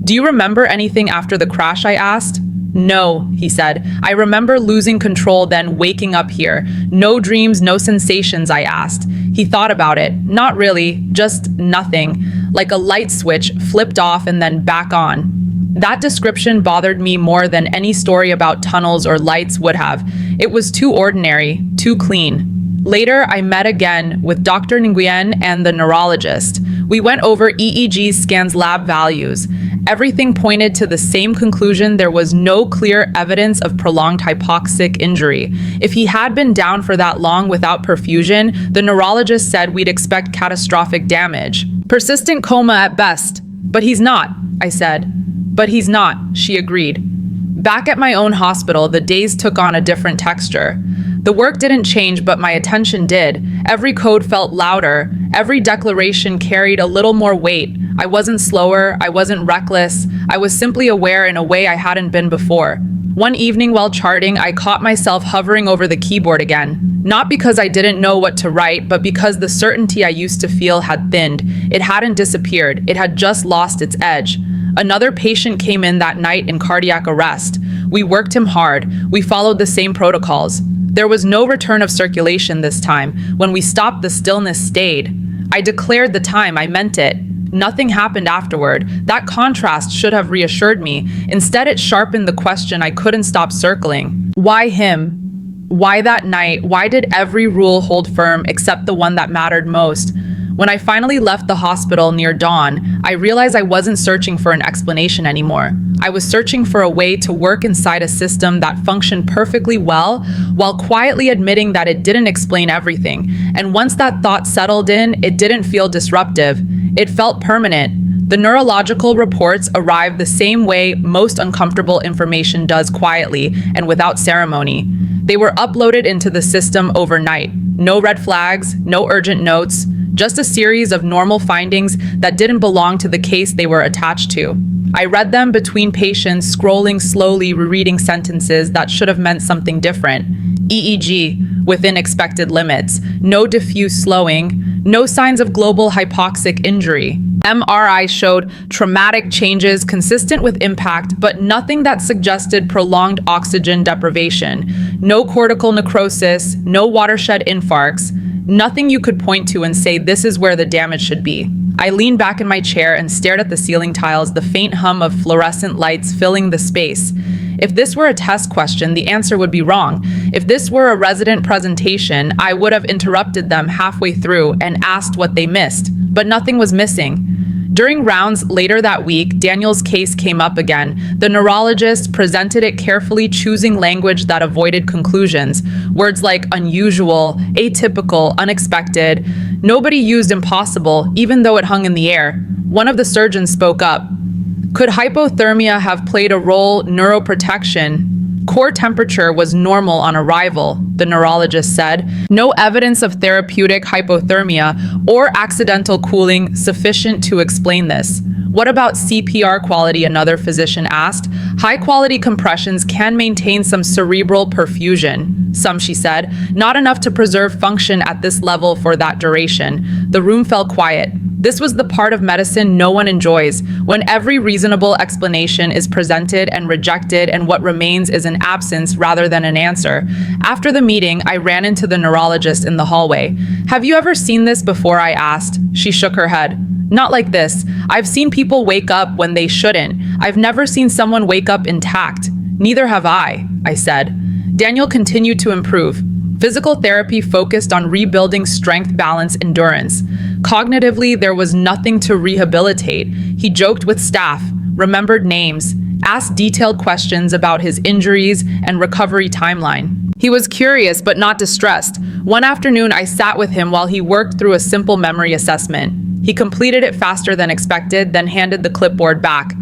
A: "Do you remember anything after the crash?" I asked. "No," he said. "I remember losing control, then waking up here. No dreams, no sensations," I asked. He thought about it. "Not really, just nothing. Like a light switch flipped off and then back on." That description bothered me more than any story about tunnels or lights would have. It was too ordinary, too clean. Later, I met again with Dr. Nguyen and the neurologist. We went over EEG scans, lab values. Everything pointed to the same conclusion. There was no clear evidence of prolonged hypoxic injury. If he had been down for that long without perfusion, the neurologist said we'd expect catastrophic damage. Persistent coma at best. "But he's not," I said. "But he's not," she agreed. Back at my own hospital, the days took on a different texture. The work didn't change, but my attention did. Every code felt louder. Every declaration carried a little more weight. I wasn't slower. I wasn't reckless. I was simply aware in a way I hadn't been before. One evening while charting, I caught myself hovering over the keyboard again. Not because I didn't know what to write, but because the certainty I used to feel had thinned. It hadn't disappeared. It had just lost its edge. Another patient came in that night in cardiac arrest. We worked him hard. We followed the same protocols. There was no return of circulation this time. When we stopped, the stillness stayed. I declared the time. I meant it. Nothing happened afterward. That contrast should have reassured me. Instead, it sharpened the question I couldn't stop circling. Why him? Why that night? Why did every rule hold firm except the one that mattered most? When I finally left the hospital near dawn, I realized I wasn't searching for an explanation anymore. I was searching for a way to work inside a system that functioned perfectly well, while quietly admitting that it didn't explain everything. And once that thought settled in, it didn't feel disruptive. It felt permanent. The neurological reports arrived the same way most uncomfortable information does, quietly and without ceremony. They were uploaded into the system overnight. No red flags, no urgent notes, just a series of normal findings that didn't belong to the case they were attached to. I read them between patients, scrolling slowly, rereading sentences that should have meant something different. EEG, within expected limits. No diffuse slowing. No signs of global hypoxic injury. MRI showed traumatic changes consistent with impact, but nothing that suggested prolonged oxygen deprivation. No cortical necrosis, no watershed infarcts. Nothing you could point to and say this is where the damage should be. I leaned back in my chair and stared at the ceiling tiles, the faint hum of fluorescent lights filling the space. If this were a test question, the answer would be wrong. If this were a resident presentation, I would have interrupted them halfway through and asked what they missed. But nothing was missing. During rounds later that week, Daniel's case came up again. The neurologist presented it carefully, choosing language that avoided conclusions. Words like unusual, atypical, unexpected. Nobody used impossible, even though it hung in the air. One of the surgeons spoke up. Could hypothermia have played a role? Neuroprotection. Core temperature was normal on arrival, the neurologist said. No evidence of therapeutic hypothermia or accidental cooling sufficient to explain this. What about CPR quality? Another physician asked. High-quality compressions can maintain some cerebral perfusion, she said. Not enough to preserve function at this level for that duration. The room fell quiet. This was the part of medicine no one enjoys, when every reasonable explanation is presented and rejected and what remains is an absence rather than an answer. After the meeting, I ran into the neurologist in the hallway. Have you ever seen this before? I asked. She shook her head. Not like this. I've seen people wake up when they shouldn't. I've never seen someone wake up intact. Neither have I said. Daniel continued to improve. Physical therapy focused on rebuilding strength, balance, endurance. Cognitively, there was nothing to rehabilitate. He joked with staff, remembered names, asked detailed questions about his injuries and recovery timeline. He was curious but not distressed. One afternoon, I sat with him while he worked through a simple memory assessment. He completed it faster than expected, then handed the clipboard back.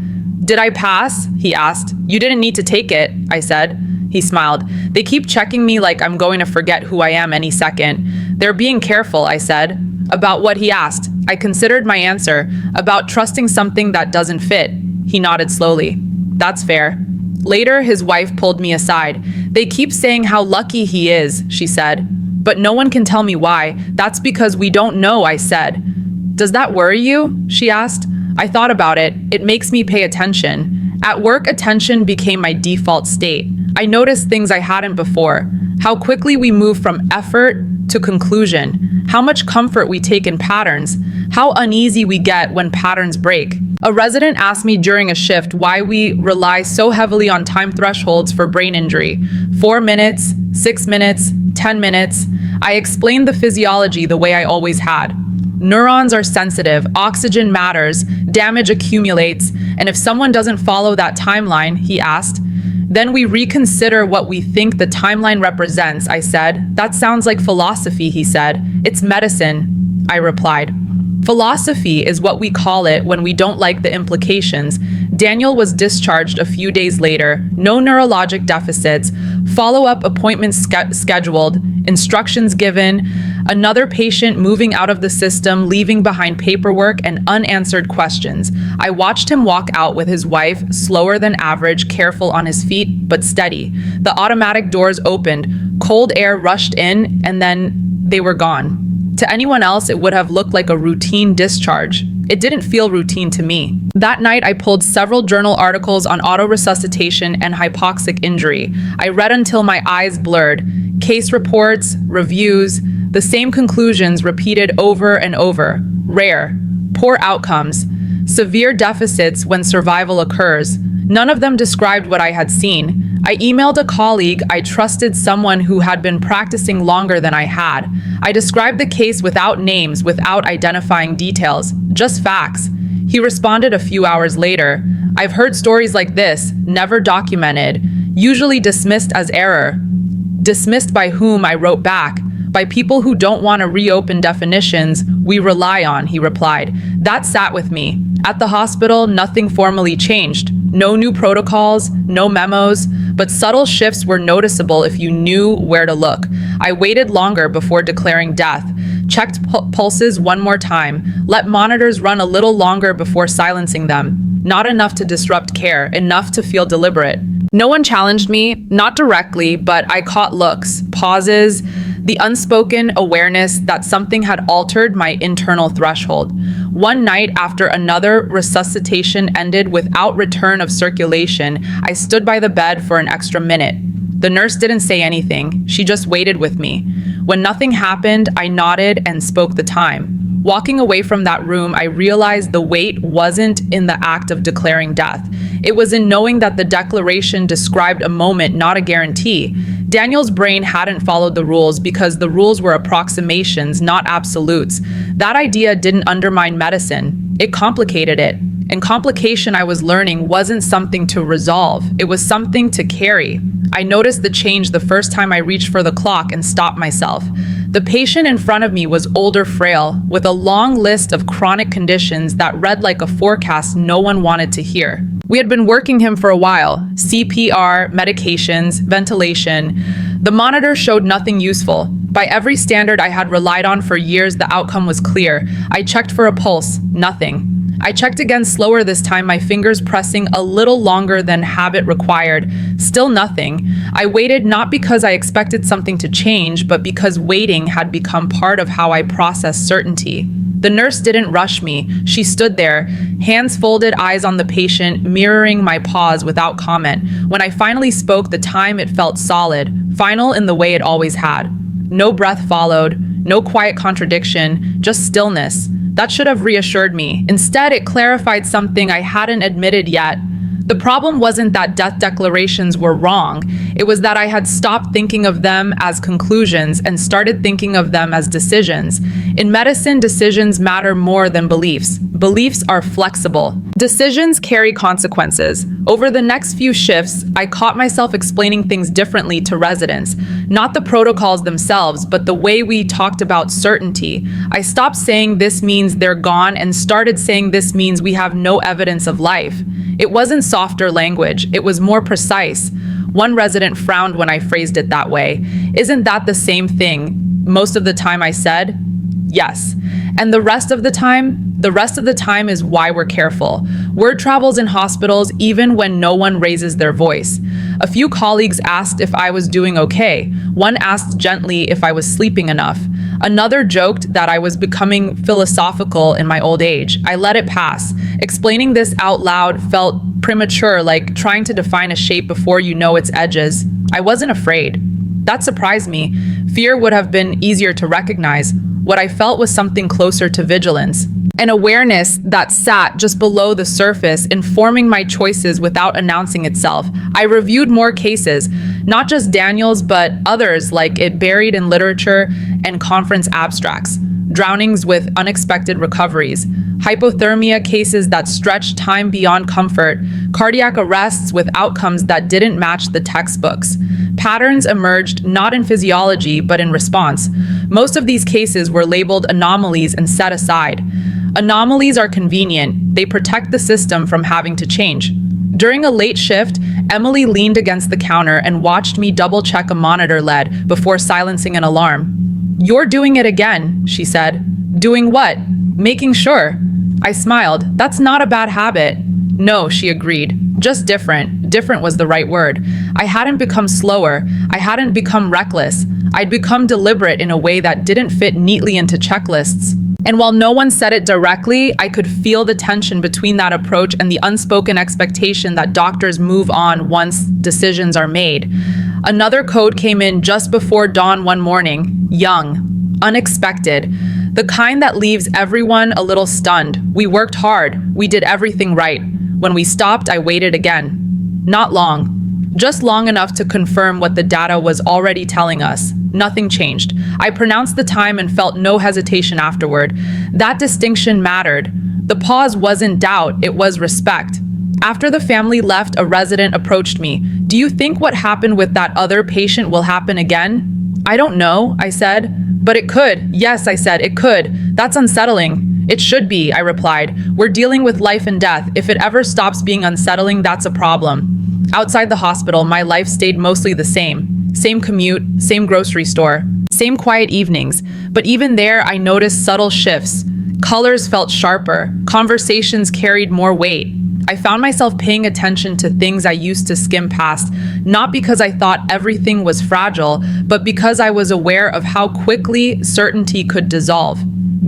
A: Did I pass? He asked. You didn't need to take it, I said. He smiled. They keep checking me like I'm going to forget who I am any second. They're being careful, I said. About what? He asked. I considered my answer. About trusting something that doesn't fit. He nodded slowly. That's fair. Later, his wife pulled me aside. They keep saying how lucky he is, she said. But no one can tell me why. That's because we don't know, I said. Does that worry you? She asked. I thought about it. It makes me pay attention. At work, attention became my default state. I noticed things I hadn't before. How quickly we move from effort to conclusion. How much comfort we take in patterns. How uneasy we get when patterns break. A resident asked me during a shift why we rely so heavily on time thresholds for brain injury. 4 minutes, 6 minutes, 10 minutes. I explained the physiology the way I always had. Neurons are sensitive, oxygen matters, damage accumulates, and if someone doesn't follow that timeline, he asked, then we reconsider what we think the timeline represents, I said. That sounds like philosophy, he said. It's medicine, I replied. Philosophy is what we call it when we don't like the implications. Daniel was discharged a few days later, no neurologic deficits, follow-up appointments scheduled, instructions given, another patient moving out of the system, leaving behind paperwork and unanswered questions. I watched him walk out with his wife, slower than average, careful on his feet, but steady. The automatic doors opened, cold air rushed in, and then they were gone. To anyone else, it would have looked like a routine discharge. It didn't feel routine to me. That night, I pulled several journal articles on auto-resuscitation and hypoxic injury. I read until my eyes blurred. Case reports, reviews, the same conclusions repeated over and over. Rare, poor outcomes, severe deficits when survival occurs. None of them described what I had seen. I emailed a colleague I trusted, someone who had been practicing longer than I had. I described the case without names, without identifying details, just facts. He responded a few hours later. I've heard stories like this, never documented, usually dismissed as error. Dismissed by whom? I wrote back. By people who don't want to reopen definitions we rely on, he replied. That sat with me. At the hospital, nothing formally changed. No new protocols, no memos, but subtle shifts were noticeable if you knew where to look. I waited longer before declaring death, checked pulses one more time, let monitors run a little longer before silencing them. Not enough to disrupt care, enough to feel deliberate. No one challenged me, not directly, but I caught looks, pauses, the unspoken awareness that something had altered my internal threshold. One night after another resuscitation ended without return of circulation, I stood by the bed for an extra minute. The nurse didn't say anything. She just waited with me. When nothing happened, I nodded and spoke the time. Walking away from that room, I realized the weight wasn't in the act of declaring death. It was in knowing that the declaration described a moment, not a guarantee. Daniel's brain hadn't followed the rules because the rules were approximations, not absolutes. That idea didn't undermine medicine. It complicated it. And complication, I was learning, wasn't something to resolve. It was something to carry. I noticed the change the first time I reached for the clock and stopped myself. The patient in front of me was older, frail, with a long list of chronic conditions that read like a forecast no one wanted to hear. We had been working him for a while: CPR, medications, ventilation. The monitor showed nothing useful. By every standard I had relied on for years, the outcome was clear. I checked for a pulse, nothing. I checked again slower this time, my fingers pressing a little longer than habit required. Still nothing. I waited not because I expected something to change, but because waiting had become part of how I processed certainty. The nurse didn't rush me. She stood there, hands folded, eyes on the patient, mirroring my pause without comment. When I finally spoke, the time it felt solid, final in the way it always had. No breath followed, no quiet contradiction, just stillness. That should have reassured me. Instead, it clarified something I hadn't admitted yet. The problem wasn't that death declarations were wrong. It was that I had stopped thinking of them as conclusions and started thinking of them as decisions. In medicine, decisions matter more than beliefs. Beliefs are flexible. Decisions carry consequences. Over the next few shifts, I caught myself explaining things differently to residents. Not the protocols themselves, but the way we talked about certainty. I stopped saying this means they're gone and started saying this means we have no evidence of life. It wasn't softer language, it was more precise. One resident frowned when I phrased it that way. Isn't that the same thing? Most of the time I said, yes. And the rest of the time is why we're careful. Word travels in hospitals even when no one raises their voice. A few colleagues asked if I was doing okay. One asked gently if I was sleeping enough. Another joked that I was becoming philosophical in my old age. I let it pass. Explaining this out loud felt premature, like trying to define a shape before you know its edges. I wasn't afraid. That surprised me. Fear would have been easier to recognize. What I felt was something closer to vigilance, an awareness that sat just below the surface, informing my choices without announcing itself. I reviewed more cases, not just Daniel's, but others like it buried in literature and conference abstracts. Drownings with unexpected recoveries, hypothermia cases that stretched time beyond comfort, cardiac arrests with outcomes that didn't match the textbooks. Patterns emerged not in physiology, but in response. Most of these cases were labeled anomalies and set aside. Anomalies are convenient. They protect the system from having to change. During a late shift, Emily leaned against the counter and watched me double-check a monitor lead before silencing an alarm. "You're doing it again," she said. "Doing what?" "Making sure." I smiled. "That's not a bad habit." "No," she agreed. "Just different." Different was the right word. I hadn't become slower. I hadn't become reckless. I'd become deliberate in a way that didn't fit neatly into checklists. And while no one said it directly, I could feel the tension between that approach and the unspoken expectation that doctors move on once decisions are made. Another code came in just before dawn one morning. Young. Unexpected. The kind that leaves everyone a little stunned. We worked hard. We did everything right. When we stopped, I waited again. Not long. Just long enough to confirm what the data was already telling us. Nothing changed. I pronounced the time and felt no hesitation afterward. That distinction mattered. The pause wasn't doubt, it was respect. After the family left, a resident approached me. "Do you think what happened with that other patient will happen again?" "I don't know," I said. "But it could." "Yes," I said, "it could. That's unsettling." "It should be," I replied. "We're dealing with life and death. If it ever stops being unsettling, that's a problem." Outside the hospital, my life stayed mostly the same. Same commute, same grocery store, same quiet evenings. But even there, I noticed subtle shifts. Colors felt sharper. Conversations carried more weight. I found myself paying attention to things I used to skim past, not because I thought everything was fragile, but because I was aware of how quickly certainty could dissolve.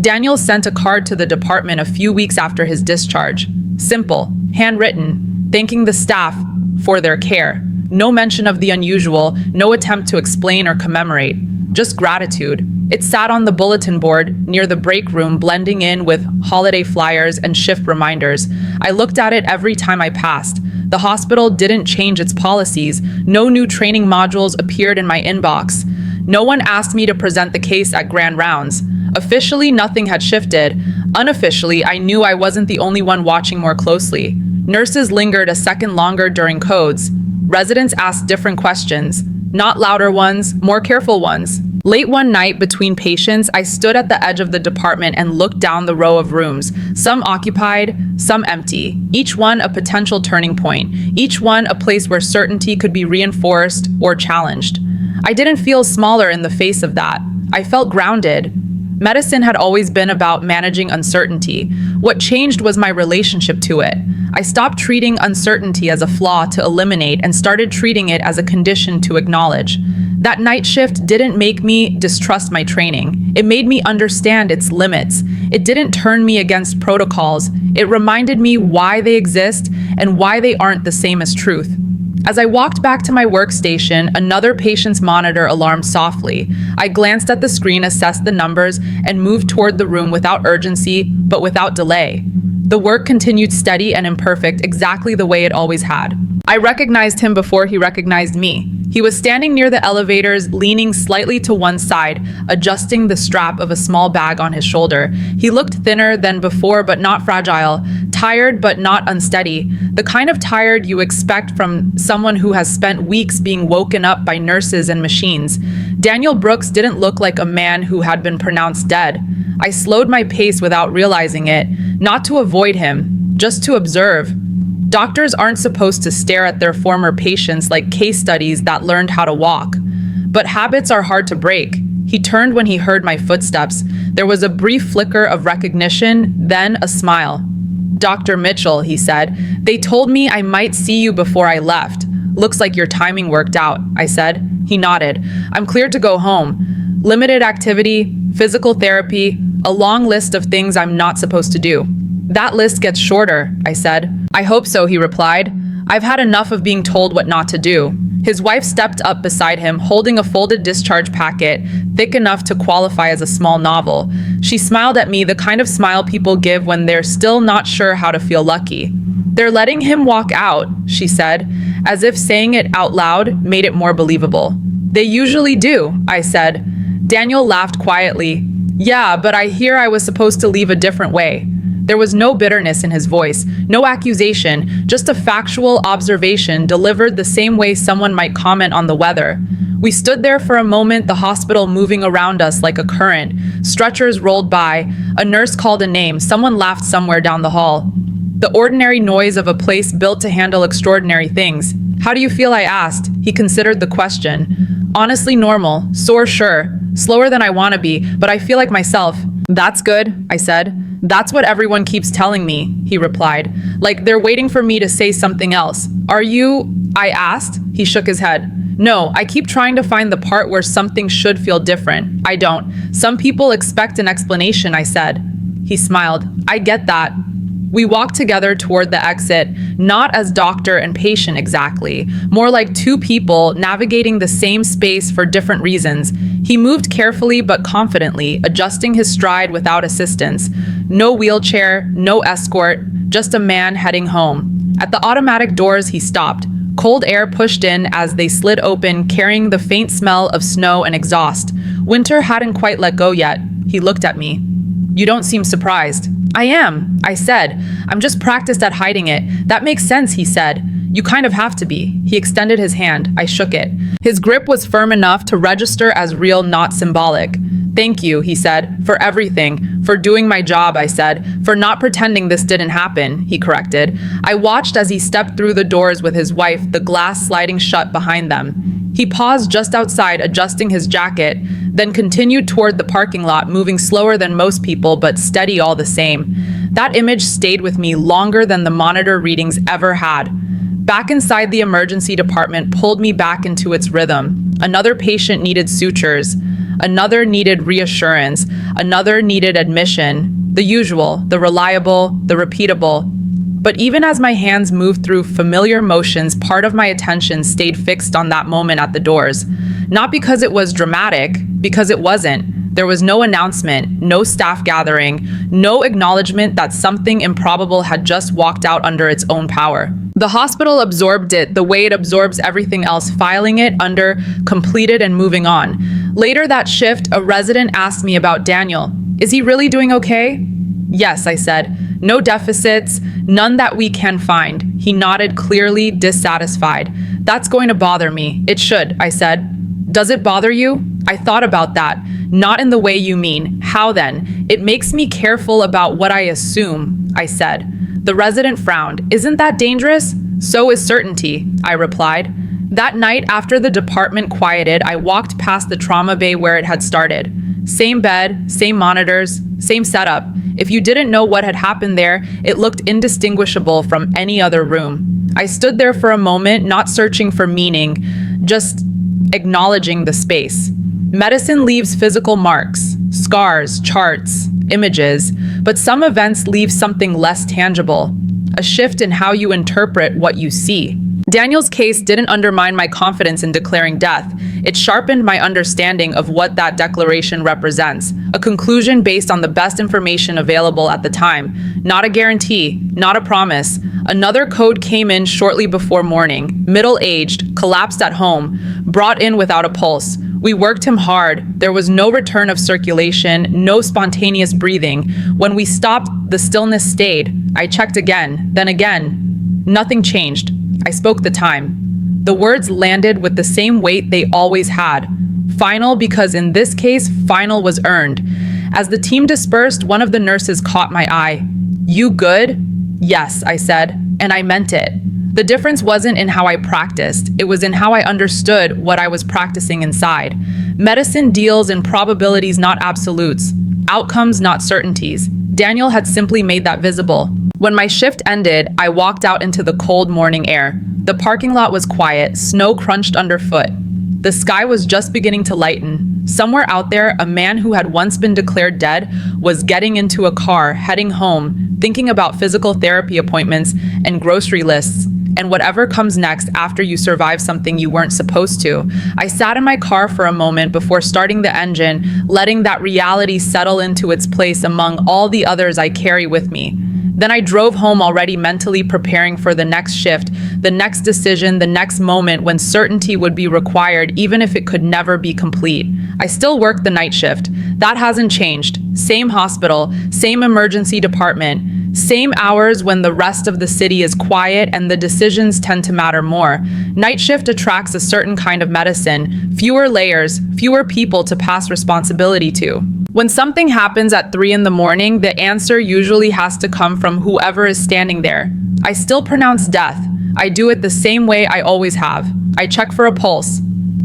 A: Daniel sent a card to the department a few weeks after his discharge. Simple, handwritten, thanking the staff for their care. No mention of the unusual, no attempt to explain or commemorate, just gratitude. It sat on the bulletin board near the break room, blending in with holiday flyers and shift reminders. I looked at it every time I passed. The hospital didn't change its policies. No new training modules appeared in my inbox. No one asked me to present the case at grand rounds. Officially, nothing had shifted. Unofficially, I knew I wasn't the only one watching more closely. Nurses lingered a second longer during codes. Residents asked different questions. Not louder ones, more careful ones. Late one night between patients, I stood at the edge of the department and looked down the row of rooms, some occupied, some empty, each one a potential turning point, each one a place where certainty could be reinforced or challenged. I didn't feel smaller in the face of that. I felt grounded. Medicine had always been about managing uncertainty. What changed was my relationship to it. I stopped treating uncertainty as a flaw to eliminate and started treating it as a condition to acknowledge. That night shift didn't make me distrust my training. It made me understand its limits. It didn't turn me against protocols. It reminded me why they exist and why they aren't the same as truth. As I walked back to my workstation, another patient's monitor alarmed softly. I glanced at the screen, assessed the numbers, and moved toward the room without urgency, but without delay. The work continued steady and imperfect, exactly the way it always had. I recognized him before he recognized me. He was standing near the elevators, leaning slightly to one side, adjusting the strap of a small bag on his shoulder. He looked thinner than before, but not fragile, tired but not unsteady, the kind of tired you expect from someone who has spent weeks being woken up by nurses and machines. Daniel Brooks didn't look like a man who had been pronounced dead. I slowed my pace without realizing it, not to avoid him, just to observe. Doctors aren't supposed to stare at their former patients like case studies that learned how to walk. But habits are hard to break. He turned when he heard my footsteps. There was a brief flicker of recognition, then a smile. "Dr. Mitchell," he said, "they told me I might see you before I left. Looks like your timing worked out," I said. He nodded. "I'm cleared to go home. Limited activity, physical therapy, a long list of things I'm not supposed to do." "That list gets shorter," I said. "I hope so," he replied. "I've had enough of being told what not to do." His wife stepped up beside him, holding a folded discharge packet, thick enough to qualify as a small novel. She smiled at me, the kind of smile people give when they're still not sure how to feel lucky. "They're letting him walk out," she said, as if saying it out loud made it more believable. "They usually do," I said. Daniel laughed quietly. "Yeah, but I hear I was supposed to leave a different way." There was no bitterness in his voice, no accusation, just a factual observation delivered the same way someone might comment on the weather. We stood there for a moment, the hospital moving around us like a current. Stretchers rolled by. A nurse called a name. Someone laughed somewhere down the hall. The ordinary noise of a place built to handle extraordinary things. "How do you feel?" I asked. He considered the question. "Honestly, normal. Sore, sure. Slower than I want to be, but I feel like myself." "That's good," I said. "That's what everyone keeps telling me," he replied. "Like they're waiting for me to say something else." "Are you?" I asked. He shook his head. "No, I keep trying to find the part where something should feel different. I don't. Some people expect an explanation," I said. He smiled. "I get that." We walked together toward the exit, not as doctor and patient exactly, more like two people navigating the same space for different reasons. He moved carefully but confidently, adjusting his stride without assistance. No wheelchair, no escort, just a man heading home. At the automatic doors, he stopped. Cold air pushed in as they slid open, carrying the faint smell of snow and exhaust. Winter hadn't quite let go yet. He looked at me. "You don't seem surprised." "I am," I said. "I'm just practiced at hiding it." "That makes sense," he said. "You kind of have to be." He extended his hand. I shook it. His grip was firm enough to register as real, not symbolic. "Thank you," he said, "for everything. For doing my job," I said. "For not pretending this didn't happen," he corrected. I watched as he stepped through the doors with his wife, the glass sliding shut behind them. He paused just outside, adjusting his jacket, then continued toward the parking lot, moving slower than most people, but steady all the same. That image stayed with me longer than the monitor readings ever had. Back inside the emergency department pulled me back into its rhythm. Another patient needed sutures. Another needed reassurance. Another needed admission. The usual, the reliable, the repeatable. But even as my hands moved through familiar motions, part of my attention stayed fixed on that moment at the doors. Not because it was dramatic, because it wasn't. There was no announcement, no staff gathering, no acknowledgement that something improbable had just walked out under its own power. The hospital absorbed it the way it absorbs everything else, filing it under completed and moving on. Later that shift, a resident asked me about Daniel. Is he really doing okay? Yes, I said. No deficits, none that we can find. He nodded, clearly dissatisfied. That's going to bother me. It should, I said. Does it bother you? I thought about that. Not in the way you mean. How then? It makes me careful about what I assume, I said. The resident frowned. Isn't that dangerous? So is certainty, I replied. That night, after the department quieted, I walked past the trauma bay where it had started. Same bed, same monitors, same setup. If you didn't know what had happened there, it looked indistinguishable from any other room. I stood there for a moment, not searching for meaning, just acknowledging the space. Medicine leaves physical marks, scars, charts, images, but some events leave something less tangible, a shift in how you interpret what you see. Daniel's case didn't undermine my confidence in declaring death. It sharpened my understanding of what that declaration represents, a conclusion based on the best information available at the time. Not a guarantee, not a promise. Another code came in shortly before morning, middle-aged, collapsed at home, brought in without a pulse. We worked him hard. There was no return of circulation, no spontaneous breathing. When we stopped, the stillness stayed. I checked again, then again. Nothing changed. I spoke the time. The words landed with the same weight they always had. Final, because in this case, final was earned. As the team dispersed, one of the nurses caught my eye. You good? Yes, I said, and I meant it. The difference wasn't in how I practiced. It was in how I understood what I was practicing inside. Medicine deals in probabilities, not absolutes. Outcomes, not certainties. Daniel had simply made that visible. When my shift ended, I walked out into the cold morning air. The parking lot was quiet, snow crunched underfoot. The sky was just beginning to lighten. Somewhere out there, a man who had once been declared dead was getting into a car, heading home, thinking about physical therapy appointments and grocery lists, and whatever comes next after you survive something you weren't supposed to. I sat in my car for a moment before starting the engine, letting that reality settle into its place among all the others I carry with me. Then I drove home, already mentally preparing for the next shift, the next decision, the next moment when certainty would be required, even if it could never be complete. I still work the night shift. That hasn't changed. Same hospital, same emergency department, same hours when the rest of the city is quiet and the decisions tend to matter more. Night shift attracts a certain kind of medicine, fewer layers, fewer people to pass responsibility to. When something happens at 3 in the morning, the answer usually has to come from whoever is standing there. I still pronounce death. I do it the same way I always have. I check for a pulse.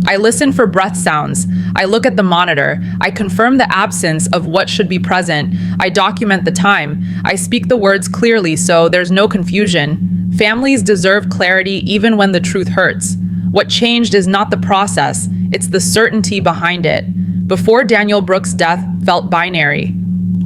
A: I listen for breath sounds. I look at the monitor. I confirm the absence of what should be present. I document the time. I speak the words clearly so there's no confusion. Families deserve clarity even when the truth hurts. What changed is not the process, it's the certainty behind it. Before Daniel Brooks' death felt binary.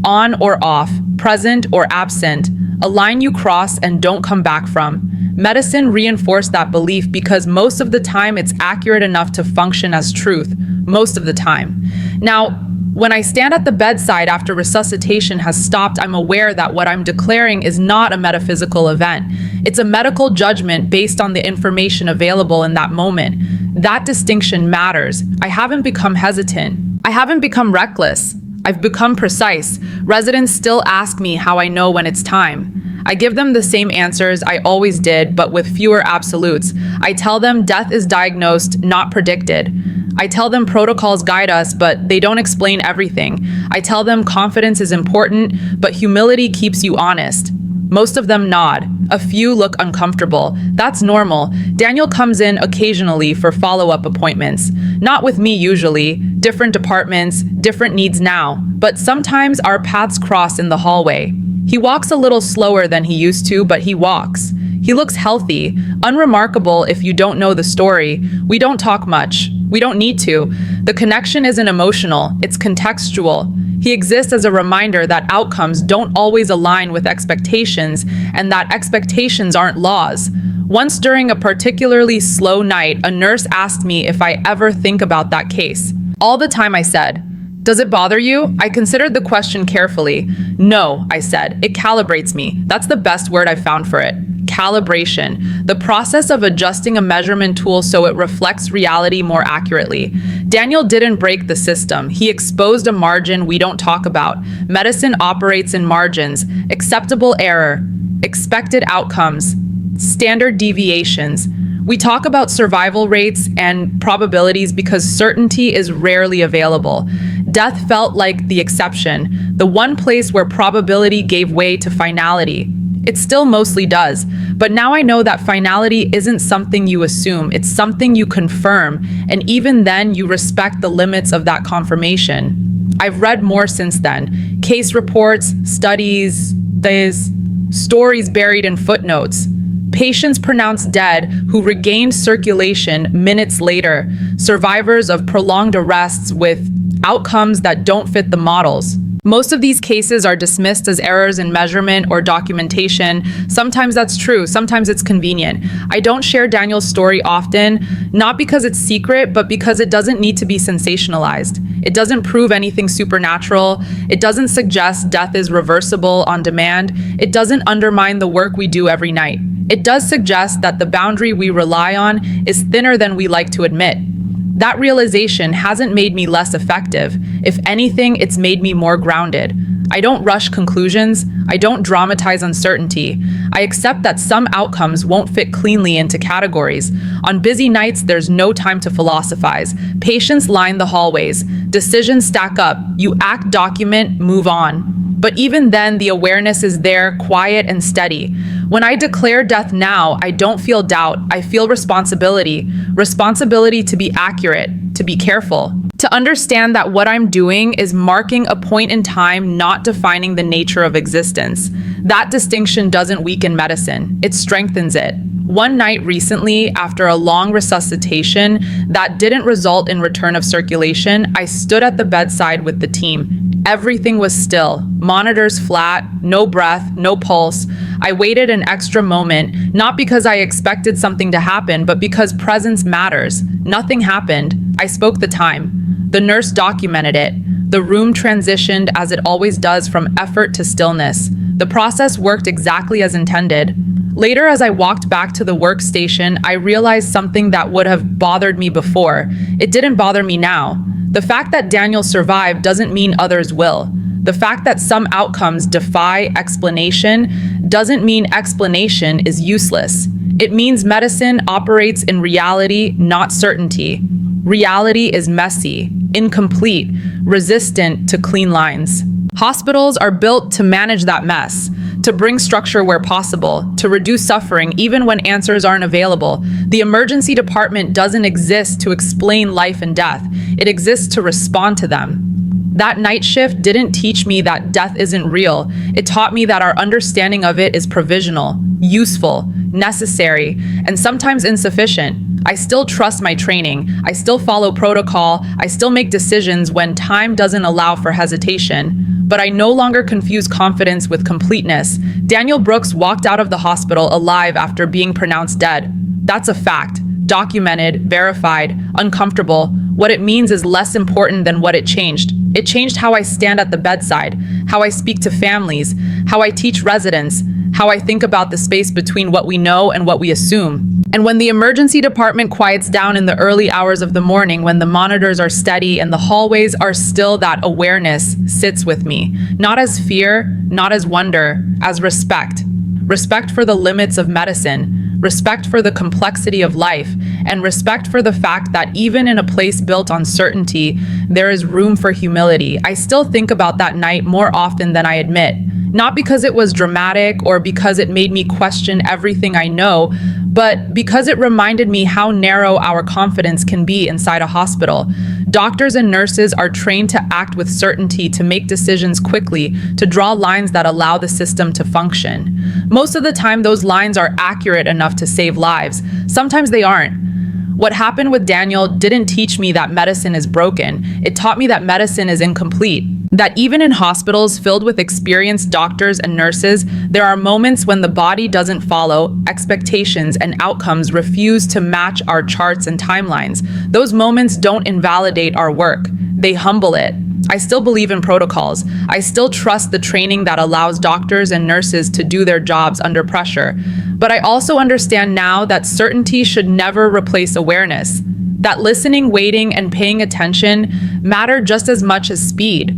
A: On or off, present or absent, a line you cross and don't come back from. Medicine reinforced that belief because most of the time it's accurate enough to function as truth, most of the time. Now, when I stand at the bedside after resuscitation has stopped, I'm aware that what I'm declaring is not a metaphysical event. It's a medical judgment based on the information available in that moment. That distinction matters. I haven't become hesitant. I haven't become reckless. I've become precise. Residents still ask me how I know when it's time. I give them the same answers I always did, but with fewer absolutes. I tell them death is diagnosed, not predicted. I tell them protocols guide us, but they don't explain everything. I tell them confidence is important, but humility keeps you honest. Most of them nod. A few look uncomfortable. That's normal. Daniel comes in occasionally for follow-up appointments. Not with me usually. Different departments, different needs now. But sometimes our paths cross in the hallway. He walks a little slower than he used to, but he walks. He looks healthy, unremarkable if you don't know the story. We don't talk much. We don't need to. The connection isn't emotional, it's contextual. He exists as a reminder that outcomes don't always align with expectations and that expectations aren't laws. Once during a particularly slow night, a nurse asked me if I ever think about that case. All the time, I said. Does it bother you? I considered the question carefully. No, I said. It calibrates me. That's the best word I've found for it. calibration, the process of adjusting a measurement tool so it reflects reality more accurately. Daniel didn't break the system. He exposed a margin we don't talk about. Medicine operates in margins: acceptable error, expected outcomes, standard deviations. We talk about survival rates and probabilities because certainty is rarely available. Death felt like the exception, the one place where probability gave way to finality. It still mostly does, but now I know that finality isn't something you assume, it's something you confirm, and even then you respect the limits of that confirmation. I've read more since then. Case reports, studies, there's stories buried in footnotes. Patients pronounced dead who regained circulation minutes later, survivors of prolonged arrests with outcomes that don't fit the models. Most of these cases are dismissed as errors in measurement or documentation. Sometimes that's true, sometimes it's convenient. I don't share Daniel's story often, not because it's secret, but because it doesn't need to be sensationalized. It doesn't prove anything supernatural. It doesn't suggest death is reversible on demand. It doesn't undermine the work we do every night. It does suggest that the boundary we rely on is thinner than we like to admit. That realization hasn't made me less effective. If anything, it's made me more grounded. I don't rush conclusions. I don't dramatize uncertainty. I accept that some outcomes won't fit cleanly into categories. On busy nights, there's no time to philosophize. Patients line the hallways. Decisions stack up. You act, document, move on. But even then, the awareness is there, quiet and steady. When I declare death now, I don't feel doubt. I feel responsibility. Responsibility to be accurate, to be careful, to understand that what I'm doing is marking a point in time, not defining the nature of existence. That distinction doesn't weaken medicine, it strengthens it. One night recently, after a long resuscitation that didn't result in return of circulation, I stood at the bedside with the team. Everything was still, monitors flat, no breath, no pulse. I waited an extra moment, not because I expected something to happen, but because presence matters. Nothing happened. I spoke the time. The nurse documented it. The room transitioned as it always does from effort to stillness. The process worked exactly as intended. Later, as I walked back to the workstation, I realized something that would have bothered me before. It didn't bother me now. The fact that Daniel survived doesn't mean others will. The fact that some outcomes defy explanation doesn't mean explanation is useless. It means medicine operates in reality, not certainty. Reality is messy, incomplete, resistant to clean lines. Hospitals are built to manage that mess, to bring structure where possible, to reduce suffering even when answers aren't available. The emergency department doesn't exist to explain life and death. It exists to respond to them. That night shift didn't teach me that death isn't real. It taught me that our understanding of it is provisional, useful, necessary, and sometimes insufficient. I still trust my training. I still follow protocol. I still make decisions when time doesn't allow for hesitation. But I no longer confuse confidence with completeness. Daniel Brooks walked out of the hospital alive after being pronounced dead. That's a fact. Documented, verified, uncomfortable. What it means is less important than what it changed. It changed how I stand at the bedside, how I speak to families, how I teach residents, how I think about the space between what we know and what we assume. And when the emergency department quiets down in the early hours of the morning, when the monitors are steady and the hallways are still, that awareness sits with me. Not as fear, not as wonder, as respect. Respect for the limits of medicine, respect for the complexity of life, and respect for the fact that even in a place built on certainty, there is room for humility. I still think about that night more often than I admit. Not because it was dramatic or because it made me question everything I know, but because it reminded me how narrow our confidence can be inside a hospital. Doctors and nurses are trained to act with certainty, to make decisions quickly, to draw lines that allow the system to function. Most of the time, those lines are accurate enough to save lives. Sometimes they aren't. What happened with Daniel didn't teach me that medicine is broken. It taught me that medicine is incomplete. That even in hospitals filled with experienced doctors and nurses, there are moments when the body doesn't follow, expectations and outcomes refuse to match our charts and timelines. Those moments don't invalidate our work. They humble it. I still believe in protocols. I still trust the training that allows doctors and nurses to do their jobs under pressure. But I also understand now that certainty should never replace awareness, that listening, waiting, and paying attention matter just as much as speed.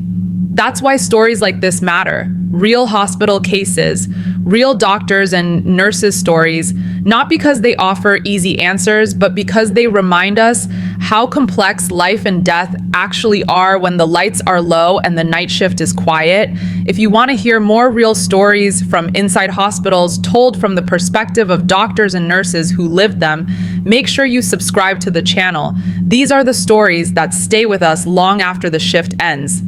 A: That's why stories like this matter. Real hospital cases, real doctors and nurses' stories, not because they offer easy answers, but because they remind us how complex life and death actually are when the lights are low and the night shift is quiet. If you want to hear more real stories from inside hospitals told from the perspective of doctors and nurses who lived them, make sure you subscribe to the channel. These are the stories that stay with us long after the shift ends.